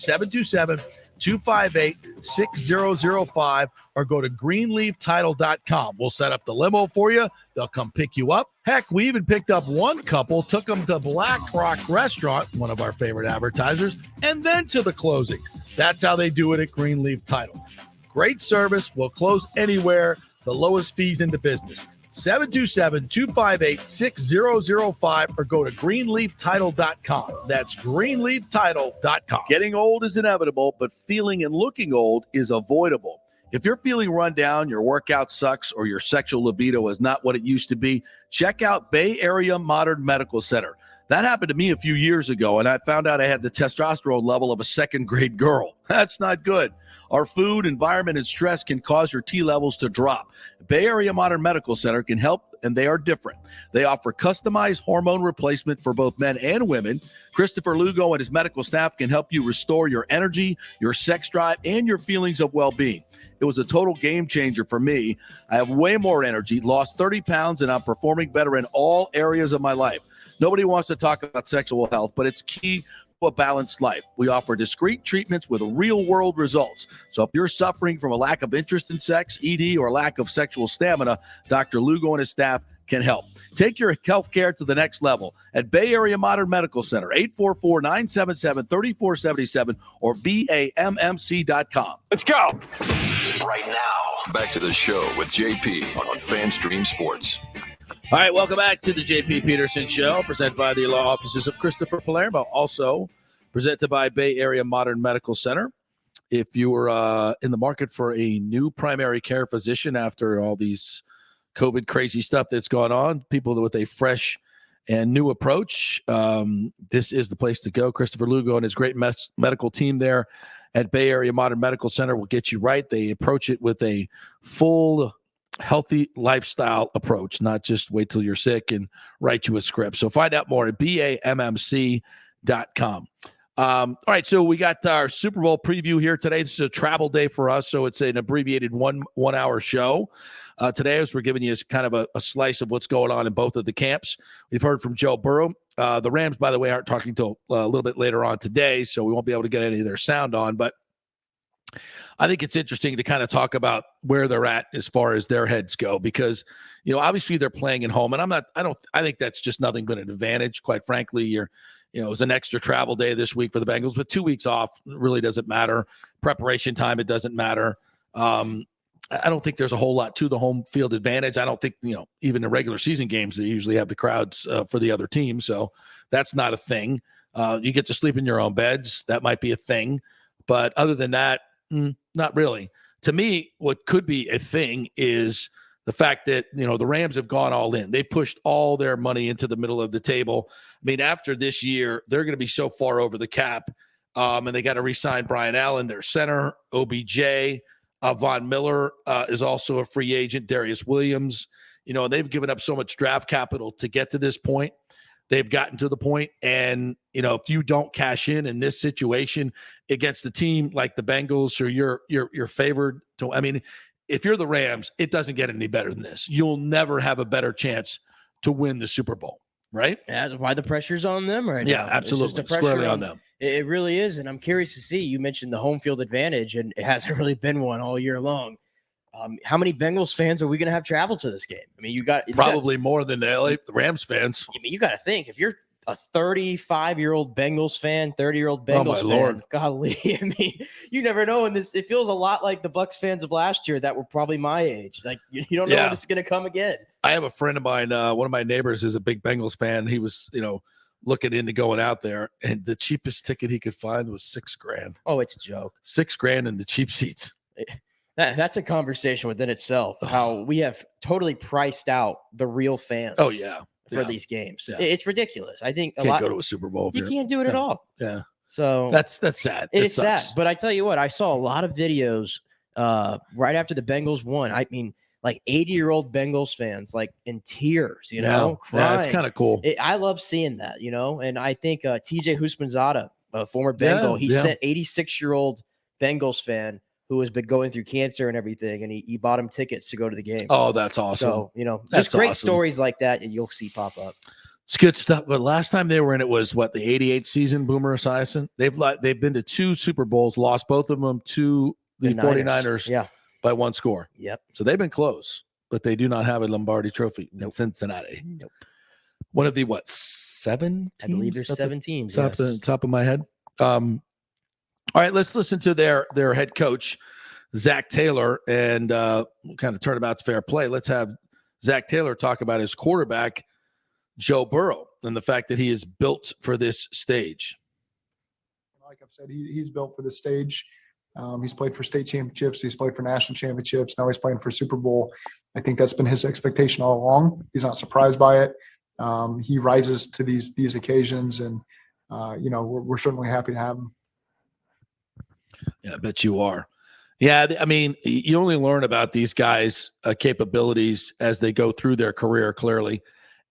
258-6005 or go to greenleaftitle.com. We'll set up the limo for you. They'll come pick you up. Heck, we even picked up one couple, took them to Black Rock Restaurant, one of our favorite advertisers, and then to the closing. That's how they do it at Greenleaf Title. Great service. We'll close anywhere. The lowest fees in the business. 727-258-6005 or go to greenleaftitle.com. That's greenleaftitle.com. Getting old is inevitable, but feeling and looking old is avoidable. If you're feeling run down, your workout sucks, or your sexual libido is not what it used to be, check out Bay Area Modern Medical Center. That happened to me a few years ago, and I found out I had the testosterone level of a second-grade girl. That's not good. Our food, environment, and stress can cause your T levels to drop. Bay Area Modern Medical Center can help, and they are different. They offer customized hormone replacement for both men and women. Christopher Lugo and his medical staff can help you restore your energy, your sex drive, and your feelings of well-being. It was a total game changer for me. I have way more energy, lost 30 pounds, and I'm performing better in all areas of my life. Nobody wants to talk about sexual health, but it's key to a balanced life. We offer discreet treatments with real-world results. So if you're suffering from a lack of interest in sex, ED, or lack of sexual stamina, Dr. Lugo and his staff can help. Take your health care to the next level at Bay Area Modern Medical Center, 844-977-3477 or BAMMC.com. Let's go. Right now, back to the show with JP on FanStream Sports. All right, welcome back to the JP Peterson Show, presented by the law offices of Christopher Palermo, also presented by Bay Area Modern Medical Center. If you are in the market for a new primary care physician after all these COVID crazy stuff that's gone on, people with a fresh and new approach, this is the place to go. Christopher Lugo and his great medical team there at Bay Area Modern Medical Center will get you right. They approach it with a full healthy lifestyle approach, not just wait till you're sick and write you a script. So find out more at BAMMC.com. All right, so we got our Super Bowl preview here today. This is a travel day for us, so it's an abbreviated one-hour show. Today, as we're giving you kind of a slice of what's going on in both of the camps. We've heard from Joe Burrow. The Rams, by the way, aren't talking till a little bit later on today, so we won't be able to get any of their sound on, but I think it's interesting to kind of talk about where they're at as far as their heads go, because, obviously they're playing at home, and I think that's just nothing but an advantage. Quite frankly, it was an extra travel day this week for the Bengals, but 2 weeks off really doesn't matter. Preparation time, it doesn't matter. I don't think there's a whole lot to the home field advantage. I don't think, even in regular season games, they usually have the crowds for the other team. So that's not a thing. You get to sleep in your own beds. That might be a thing. But other than that, not really. To me, what could be a thing is the fact that, the Rams have gone all in. They pushed all their money into the middle of the table. I mean, after this year, they're going to be so far over the cap, and they got to re-sign Brian Allen, their center, OBJ. Von Miller is also a free agent. Darius Williams. They've given up so much draft capital to get to this point. They've gotten to the point, and if you don't cash in this situation against the team like the Bengals, or you're favored to. I mean, if you're the Rams, it doesn't get any better than this. You'll never have a better chance to win the Super Bowl, right? Yeah, that's why the pressure's on them right now. Yeah, absolutely. It's just the Squarely on them. It really is, and I'm curious to see. You mentioned the home field advantage, and it hasn't really been one all year long. How many Bengals fans are we going to have travel to this game? I mean, you got probably more than the Rams fans. I mean, you got to think, if you're a 35-year-old Bengals fan, 30-year-old Bengals fan, Lord. golly, I mean, you never know. And it feels a lot like the Bucs fans of last year that were probably my age. Like, you don't know when it's going to come again. I have a friend of mine, one of my neighbors is a big Bengals fan. He was, looking into going out there, and the cheapest ticket he could find was $6,000. Oh, it's a joke. $6,000 in the cheap seats. That's a conversation within itself, how we have totally priced out the real fans. Oh, yeah. For these games. Yeah. It's ridiculous. I think Can't go to a Super Bowl. You can't do it at all. Yeah. So that's sad. It's sad. But I tell you what, I saw a lot of videos right after the Bengals won. I mean, like 80-year-old Bengals fans, like in tears, crying. Yeah, it's kind of cool. I love seeing that, and I think TJ Houshmandzadeh, a former Bengal, he sent 86-year-old Bengals fan who has been going through cancer and everything, and he bought him tickets to go to the game. Oh, that's awesome. So, just great stories like that you'll see pop up. It's good stuff. But last time they were in it was what, the 88 season, Boomer Esiason? They've been to 2 Super Bowls, lost both of them to the 49ers by 1 score. Yep. So they've been close, but they do not have a Lombardi trophy in Cincinnati. Nope. One of the 7 I believe there's 7 teams. Top of my head. All right, let's listen to their head coach, Zach Taylor, and we'll kind of turn about fair play. Let's have Zach Taylor talk about his quarterback, Joe Burrow, and the fact that he is built for this stage. Like I've said, he's built for this stage. He's played for state championships. He's played for national championships. Now he's playing for Super Bowl. I think that's been his expectation all along. He's not surprised by it. He rises to these occasions, and we're certainly happy to have him. Yeah, I bet you are. Yeah, I mean, you only learn about these guys' capabilities as they go through their career, clearly.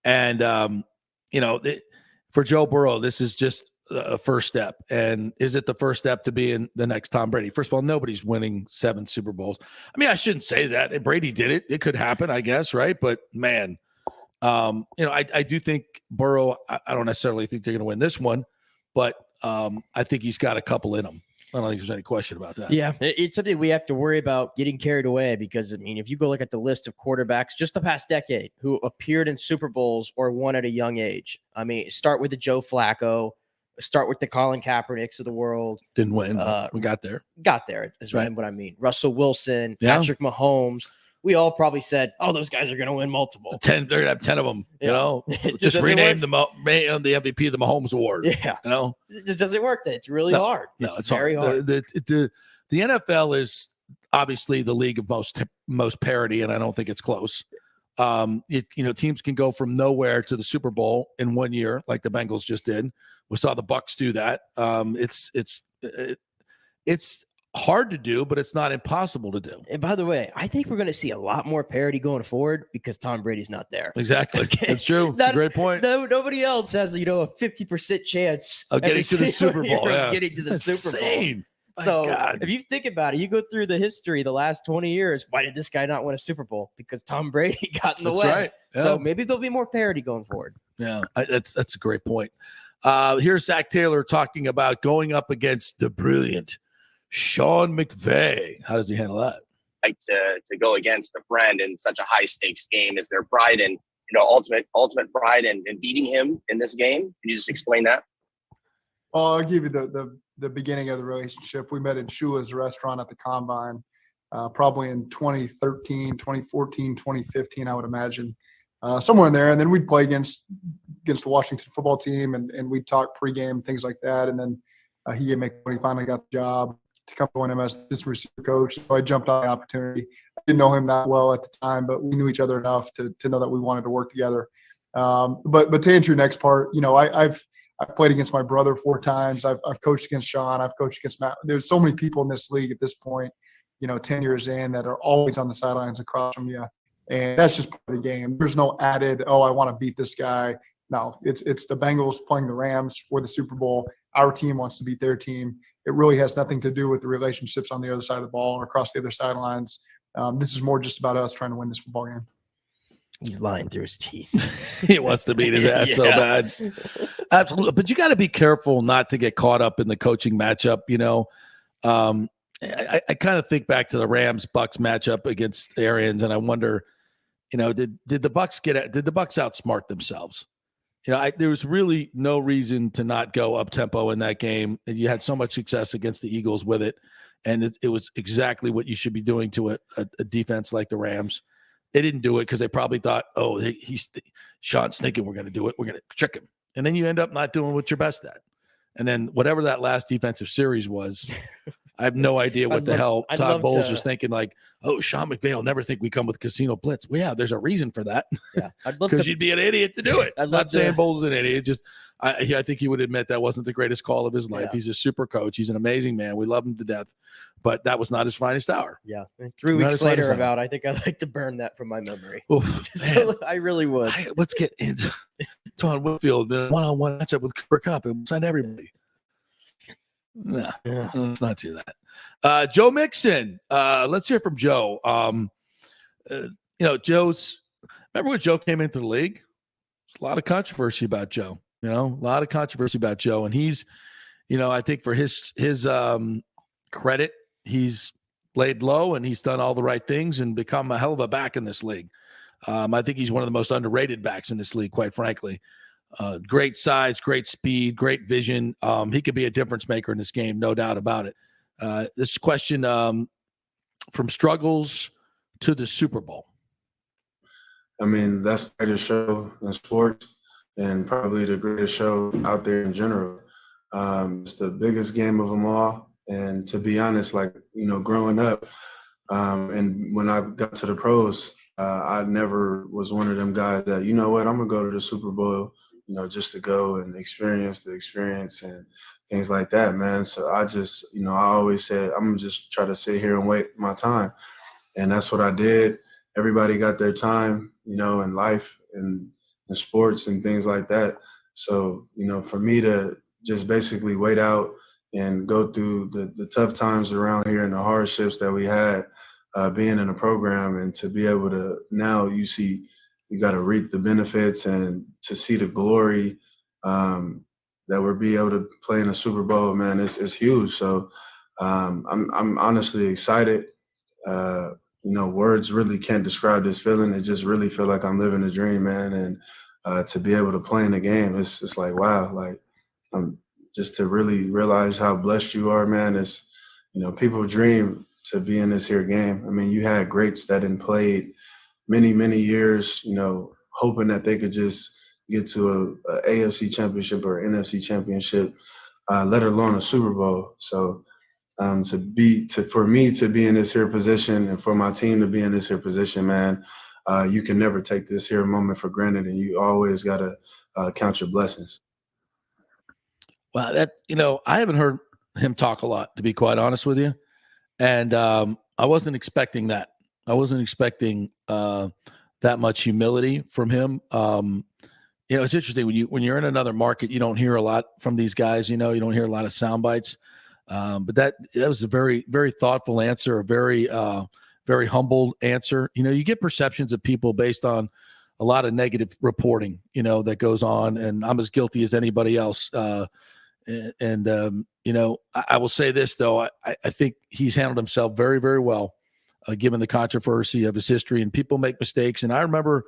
And, for Joe Burrow, this is just a first step. And is it the first step to being the next Tom Brady? First of all, nobody's winning 7 Super Bowls. I mean, I shouldn't say that. If Brady did it, it could happen, I guess, right? But, man, I do think Burrow, I don't necessarily think they're going to win this one, but I think he's got a couple in him. I don't think there's any question about that. Yeah, it's something we have to worry about getting carried away because, I mean, if you go look at the list of quarterbacks just the past decade who appeared in Super Bowls or won at a young age, I mean, start with the Joe Flacco, start with the Colin Kaepernicks of the world. Didn't win. We got there. Got there is right. What I mean. Russell Wilson, yeah. Patrick Mahomes. We all probably said, "Oh, those guys are going to win multiple." 10, they're going to have 10 of them. You know, just rename the MVP the Mahomes Award. Yeah, you know, it doesn't work. It's really hard. It's very hard. The NFL is obviously the league of most parity, and I don't think it's close. Teams can go from nowhere to the Super Bowl in 1 year, like the Bengals just did. We saw the Bucs do that. It's hard to do, but it's not impossible to do. And by the way, I think we're going to see a lot more parity going forward because Tom Brady's not there. Exactly. Okay. That's true. That's a great point. Nobody else has, a 50% chance of getting to the Super Bowl. Getting to the Super Bowl. My so God. If you think about it, you go through the history, the last 20 years, why did this guy not win a Super Bowl? Because Tom Brady got in the way. Right. Yeah. So maybe there'll be more parity going forward. Yeah, that's a great point. Here's Zach Taylor talking about going up against the brilliant Sean McVay. How does he handle that? Like to go against a friend in such a high stakes game. Is there pride in ultimate pride in beating him in this game? Can you just explain that? Well, I'll give you the beginning of the relationship. We met in Shula's restaurant at the Combine, probably in 2013, 2014, 2015, I would imagine, somewhere in there. And then we'd play against the Washington football team, and we'd talk pregame, things like that. And then he gave me when he finally got the job to come join him as this receiver coach. So I jumped on the opportunity. I didn't know him that well at the time, but we knew each other enough to know that we wanted to work together. But to answer your next part, I've played against my brother 4 times. I've coached against Sean. I've coached against Matt. There's so many people in this league at this point, 10 years in, that are always on the sidelines across from you. And that's just part of the game. There's no added, I want to beat this guy. No, it's the Bengals playing the Rams for the Super Bowl. Our team wants to beat their team. It really has nothing to do with the relationships on the other side of the ball or across the other sidelines. This is more just about us trying to win this football game. He's lying through his teeth. He wants to beat his ass so bad. Absolutely. But you got to be careful not to get caught up in the coaching matchup. I kind of think back to the Rams-Bucks matchup against the Arians, and I wonder, did the Bucks outsmart themselves? There was really no reason to not go up tempo in that game. And you had so much success against the Eagles with it. And it was exactly what you should be doing to a defense like the Rams. They didn't do it because they probably thought, Sean's thinking we're going to do it. We're going to trick him. And then you end up not doing what you're best at. And then whatever that last defensive series was, I have no idea what the hell Todd Bowles was thinking. Like, Sean McVay will never think we come with casino blitz. Well, yeah, there's a reason for that. Yeah, because you'd be an idiot to do it. I'm not saying Bowles is an idiot. Just I think he would admit that wasn't the greatest call of his life. Yeah. He's a super coach. He's an amazing man. We love him to death. But that was not his finest hour. Yeah. And 3 weeks later, I think I'd like to burn that from my memory. I really would. Let's get into John Whitfield in a one-on-one matchup with Cooper Kupp and sign everybody. No, let's not do that. Joe Mixon. Let's hear from Joe. Remember when Joe came into the league? a lot of controversy about Joe. A lot of controversy about Joe, and he's, I think for his credit, he's laid low and he's done all the right things and become a hell of a back in this league. I think he's one of the most underrated backs in this league, quite frankly. Great size, great speed, great vision. He could be a difference maker in this game, no doubt about it. This question from struggles to the Super Bowl. I mean, that's the greatest show in sports and probably the greatest show out there in general. It's the biggest game of them all. And to be honest, growing up and when I got to the pros, I never was one of them guys that, I'm going to go to the Super Bowl, just to go and experience the experience and things like that, man. So I just, I always said, I'm going to just try to sit here and wait my time. And that's what I did. Everybody got their time, in life and in sports and things like that. So, for me to just basically wait out and go through the tough times around here and the hardships that we had being in a program, and to be able to now you got to reap the benefits and to see the glory that we'll be able to play in a Super Bowl, man, it's huge. So I'm honestly excited. Words really can't describe this feeling. It just really feel like I'm living a dream, man. And to be able to play in the game, it's like, wow, just to really realize how blessed you are, man. It's, people dream to be in this here game. I mean, you had greats that had played many, many years, hoping that they could just get to a AFC championship or NFC championship, let alone a Super Bowl. So for me to be in this here position and for my team to be in this here position, man, you can never take this here moment for granted, and you always got to count your blessings. Wow, I haven't heard him talk a lot, to be quite honest with you. And I wasn't expecting that. I wasn't expecting that much humility from him. It's interesting when you're in another market, you don't hear a lot from these guys. You don't hear a lot of sound bites. But that was a very, very thoughtful answer, a very, very humble answer. You get perceptions of people based on a lot of negative reporting, that goes on, and I'm as guilty as anybody else. I will say this, though. I think he's handled himself very, very well, given the controversy of his history. And people make mistakes. And I remember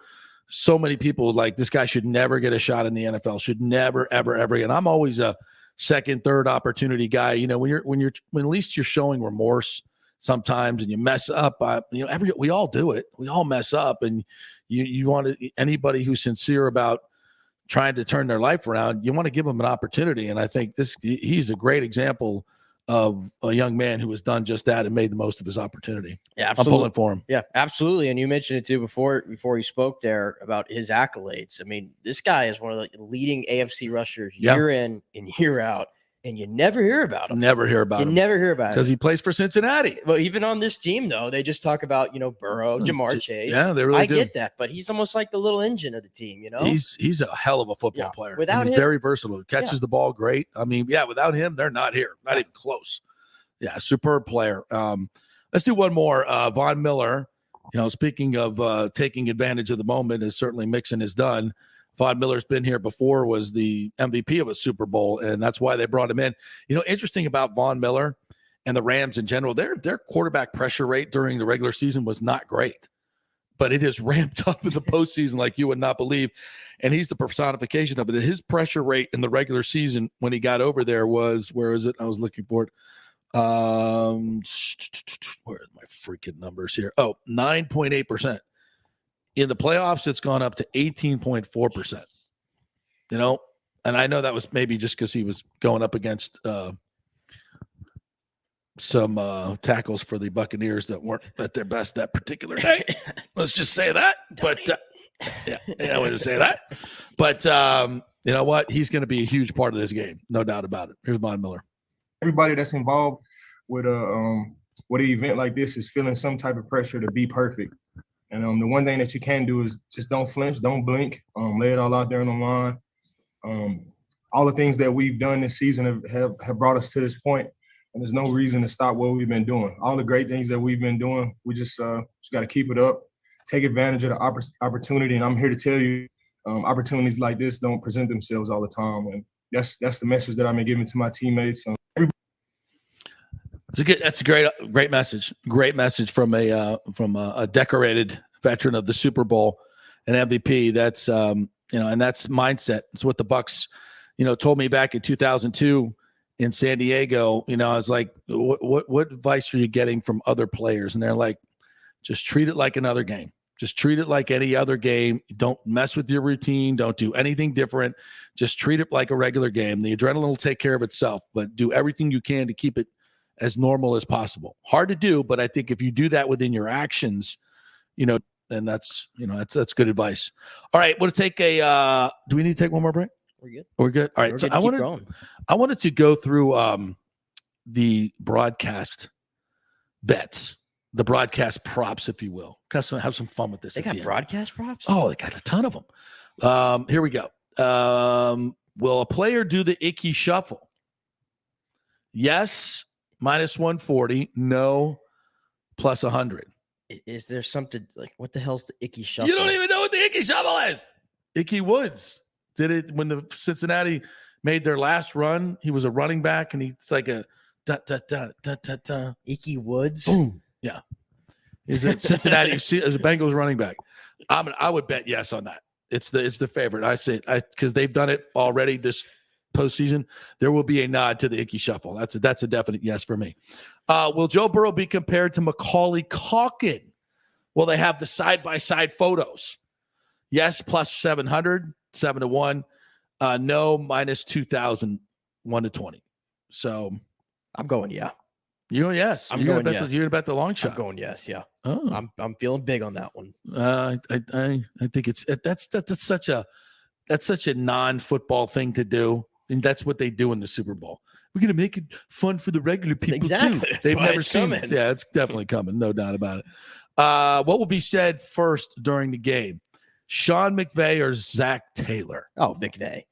so many people like, this guy should never get a shot in the NFL, should never, ever, ever. And I'm always a second, third opportunity guy. When at least you're showing remorse sometimes and you mess up, we all do it. We all mess up. And you want anybody who's sincere about trying to turn their life around, you want to give them an opportunity. And I think he's a great example of a young man who has done just that and made the most of his opportunity. Yeah, absolutely. I'm pulling for him. Yeah, absolutely. And you mentioned it too before he spoke there about his accolades. I mean, this guy is one of the leading AFC rushers year in and year out. And you never hear about him. Never hear about him. Never hear about him. Because he plays for Cincinnati. Well, even on this team, though, they just talk about, Burrow, Jamar Chase. Yeah, they really do. I get that, but he's almost like the little engine of the team, He's a hell of a football player. Without him, he's very versatile. Catches the ball great. I mean, without him, they're not here. Not even close. Yeah, superb player. Let's do one more. Von Miller, speaking of taking advantage of the moment, as certainly Mixon has done. Von Miller's been here before, was the MVP of a Super Bowl, and that's why they brought him in. Interesting about Von Miller and the Rams in general, their quarterback pressure rate during the regular season was not great, but it has ramped up in the postseason like you would not believe, and he's the personification of it. His pressure rate in the regular season when he got over there was, where is it? I was looking for it. Where are my freaking numbers here? 9.8%. In the playoffs, it's gone up to 18.4%. And I know that was maybe just because he was going up against some tackles for the Buccaneers that weren't at their best that particular day. Let's just say that. But I want to say that. But you know what? He's going to be a huge part of this game, no doubt about it. Here's Von Miller. Everybody that's involved with an event like this is feeling some type of pressure to be perfect. And the one thing that you can do is just don't flinch, don't blink, lay it all out there on the line. All the things that we've done this season have brought us to this point, and there's no reason to stop what we've been doing. All the great things that we've been doing, we just got to keep it up, take advantage of the opportunity. And I'm here to tell you, opportunities like this don't present themselves all the time. And that's the message that I've been giving to my teammates. That's a great message. Great message from a decorated veteran of the Super Bowl and MVP. That's and that's mindset. It's what the Bucs, told me back in 2002 in San Diego. I was like, what advice are you getting from other players? And they're like, just treat it like another game. Just treat it like any other game. Don't mess with your routine. Don't do anything different. Just treat it like a regular game. The adrenaline will take care of itself, but do everything you can to keep it as normal as possible. Hard to do, but I think if you do that within your actions, then that's good advice. All right, we'll take a do we need to take one more break? We're good. We're good. All right. So I wanted to go through the broadcast bets, the broadcast props, if you will. Have some fun with this. They got broadcast props? Oh, they got a ton of them. Here we go. Will a player do the icky shuffle? Yes, -140. No, +100. Is there something like, what the hell's the icky shuffle? You don't even know what the icky shuffle is. Icky Woods did it when the Cincinnati made their last run. He was a running back, and it's like a da-da-da-da-da-da. Icky Woods? Boom. Yeah. He's a Cincinnati as a Bengals running back. I would bet yes on that. It's the favorite. I say because they've done it already this postseason. There will be a nod to the icky shuffle. That's a definite yes for me. Will Joe Burrow be compared to Macaulay Culkin? Will they have the side-by-side photos? Yes, +700, 7-1. No, -2,000, 1-20. So I'm going yeah. You're yes. I'm going yes. You're gonna bet the long shot. I'm going yes. Yeah. Oh. I'm feeling big on that one. I think that's such a non-football thing to do, and that's what they do in the Super Bowl. We're gonna make it fun for the regular people too. They've never seen it. Yeah, it's definitely coming, no doubt about it. What will be said first during the game? Sean McVay or Zach Taylor? Oh, McVay.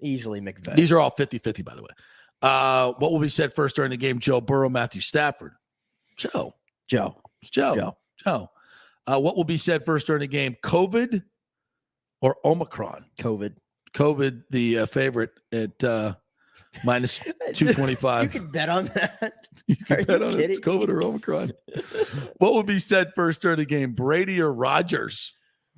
Easily McVay. These are all 50-50, by the way. What will be said first during the game? Joe Burrow, Matthew Stafford. Joe. What will be said first during the game? COVID or Omicron? COVID, the favorite at -225. You can bet on that. You can bet on it. It's COVID or Omicron. What will be said first during the game? Brady or Rodgers?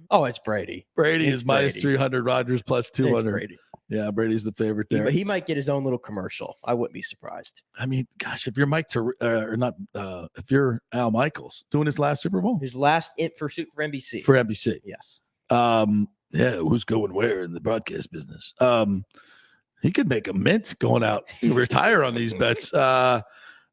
Oh, it's Brady. Brady is -300. Rodgers +200. It's Brady. Yeah, Brady's the favorite there. But he might get his own little commercial. I wouldn't be surprised. I mean, gosh, if you're if you're Al Michaels doing his last Super Bowl, his last for NBC. For NBC, yes. Yeah, who's going where in the broadcast business? He could make a mint going out, retire on these bets.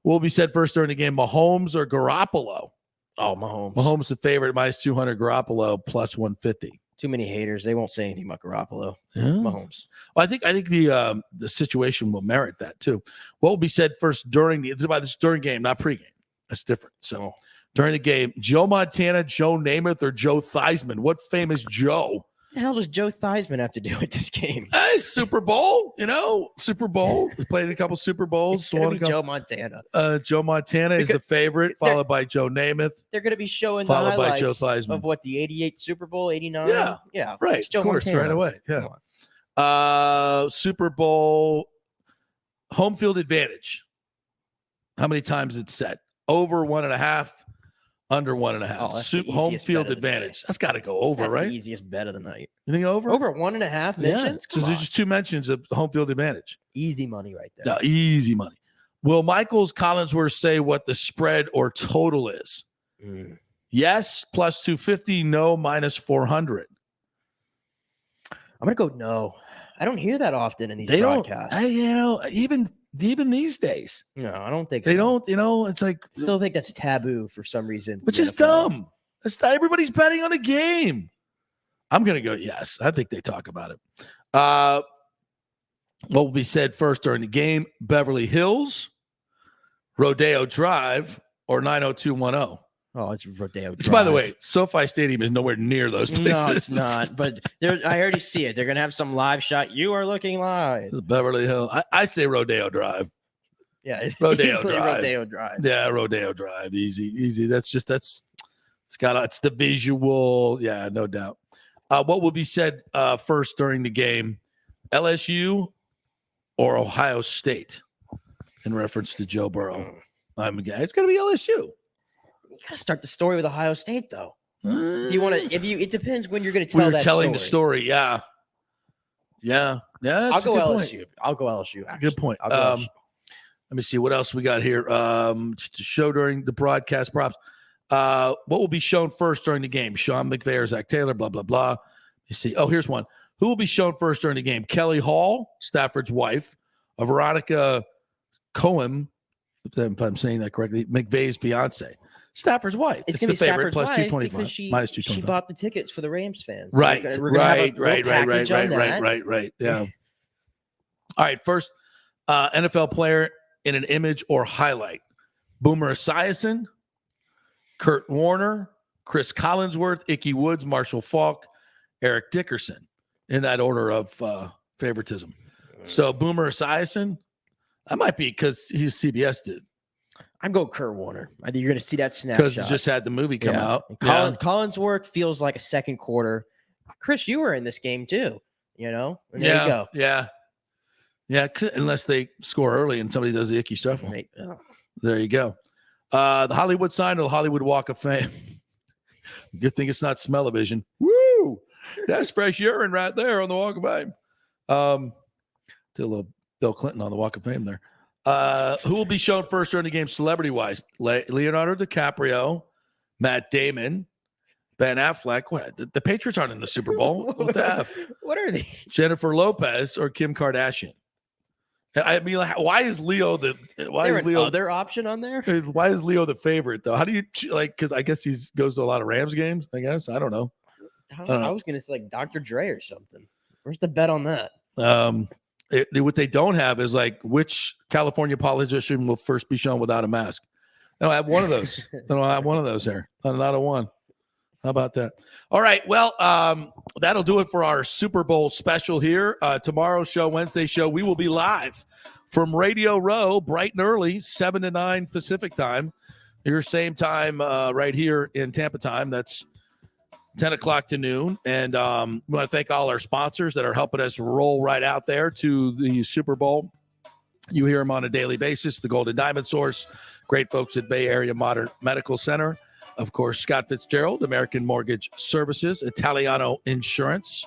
Will be said first during the game? Mahomes or Garoppolo? Oh, Mahomes. Mahomes the favorite, -200. Garoppolo +150. Too many haters. They won't say anything about Garoppolo. Yeah. Mahomes. Well, I think the situation will merit that too. What will be said first during during game, not pregame. That's different. So during the game, Joe Montana, Joe Namath, or Joe Theismann? What famous Joe? What the hell does Joe Theismann have to do with this game? Hey, Super Bowl, Super Bowl. He played in a couple Super Bowls. It's gonna be Joe Montana. Joe Montana is the favorite, followed by Joe Namath. They're going to be showing followed the highlights by Joe Theismann. of what, the 88 Super Bowl, 89? Yeah, right. It's Joe of course, Montana. right away. Yeah. Super Bowl home field advantage. How many times it's set? Over 1.5. Under 1.5. Oh, that's the home easiest field bet of the advantage. That's got to go over, That's right? the easiest bet of the night. You think over? Over 1.5 mentions? Because there's just 2 mentions of home field advantage. Easy money right there. No, easy money. Will Michaels Collinsworth say what the spread or total is? Yes, +250. No, -400. I'm going to go no. I don't hear that often in these They broadcasts. Even these days. No, I don't think They so. don't, it's like. I still think that's taboo for some reason. Which is dumb. Everybody's betting on a game. I'm going to go yes. I think they talk about it. What will be said first during the game? Beverly Hills, Rodeo Drive, or 90210? Oh, it's Rodeo Drive. Which, by the way, SoFi Stadium is nowhere near those places. No, it's not. But I already see it. They're going to have some live shot. You are looking live. It's Beverly Hills. I say Rodeo Drive. Yeah, it's Rodeo easily Drive. Rodeo Drive. Yeah, Rodeo Drive. Easy. It's the visual. Yeah, no doubt. What will be said first during the game? LSU or Ohio State? In reference to Joe Burrow. It's going to be LSU. You got to start the story with Ohio State, though. It depends when you're going to tell that telling story. the story. Yeah. I'll go LSU. I'll go LSU. Actually. Good point. I'll go LSU. Let me see what else we got here. To show during the broadcast props. What will be shown first during the game? Sean McVay or Zach Taylor, blah, blah, blah. You see. Oh, here's one. Who will be shown first during the game? Kelly Hall, Stafford's wife, Veronica Cohen, if I'm saying that correctly, McVay's fiance. Stafford's wife. It's the favorite, plus plus 225. Minus 225. She bought the tickets for the Rams fans. So right. We're gonna have a Right. Yeah. All right. First, NFL player in an image or highlight. Boomer Esiason, Kurt Warner, Chris Collinsworth, Ickey Woods, Marshall Faulk, Eric Dickerson, in that order of favoritism. So Boomer Esiason, that might be because he's CBS dude. I'm going Kurt Warner. I think you're going to see that snapshot. Because he just had the movie come out. Collinsworth feels like a second quarter. Chris, you were in this game too, you know? And there you go. Yeah, unless they score early and somebody does the icky stuff. Right. There you go. The Hollywood sign or the Hollywood Walk of Fame? Good thing it's not smell-o-vision. Woo! That's fresh urine right there on the Walk of Fame. Did a little Bill Clinton on the Walk of Fame there. Who will be shown first during the game celebrity-wise? Leonardo DiCaprio, Matt Damon, Ben Affleck. What? The Patriots aren't in the Super Bowl. What the F? What are they? Jennifer Lopez or Kim Kardashian? I mean, why is Leo other option on there? Why is Leo the favorite though? How do you because I guess he goes to a lot of Rams games. I guess I don't know. I was gonna say like Dr. Dre or something. Where's the bet on that? What they don't have is like which California politician will first be shown without a mask. I don't have one of those. I don't have one of those here. Not a one. How about that? All right. Well, that'll do it for our Super Bowl special here. Tomorrow's show, Wednesday show, we will be live from Radio Row, bright and early, 7 to 9 Pacific time. Your same time right here in Tampa time. That's 10 o'clock to noon. And we want to thank all our sponsors that are helping us roll right out there to the Super Bowl. You hear them on a daily basis. The Golden Diamond Source, great folks at Bay Area Modern Medical Center. Of course, Scott Fitzgerald, American Mortgage Services, Italiano Insurance,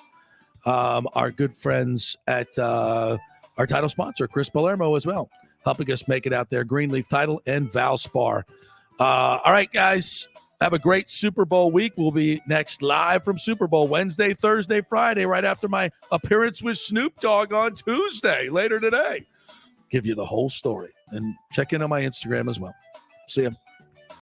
our good friends at our title sponsor, Chris Palermo as well, helping us make it out there, Greenleaf Title and Valspar. All right, guys, have a great Super Bowl week. We'll be next live from Super Bowl Wednesday, Thursday, Friday, right after my appearance with Snoop Dogg on Tuesday, later today. Give you the whole story. And check in on my Instagram as well. See you.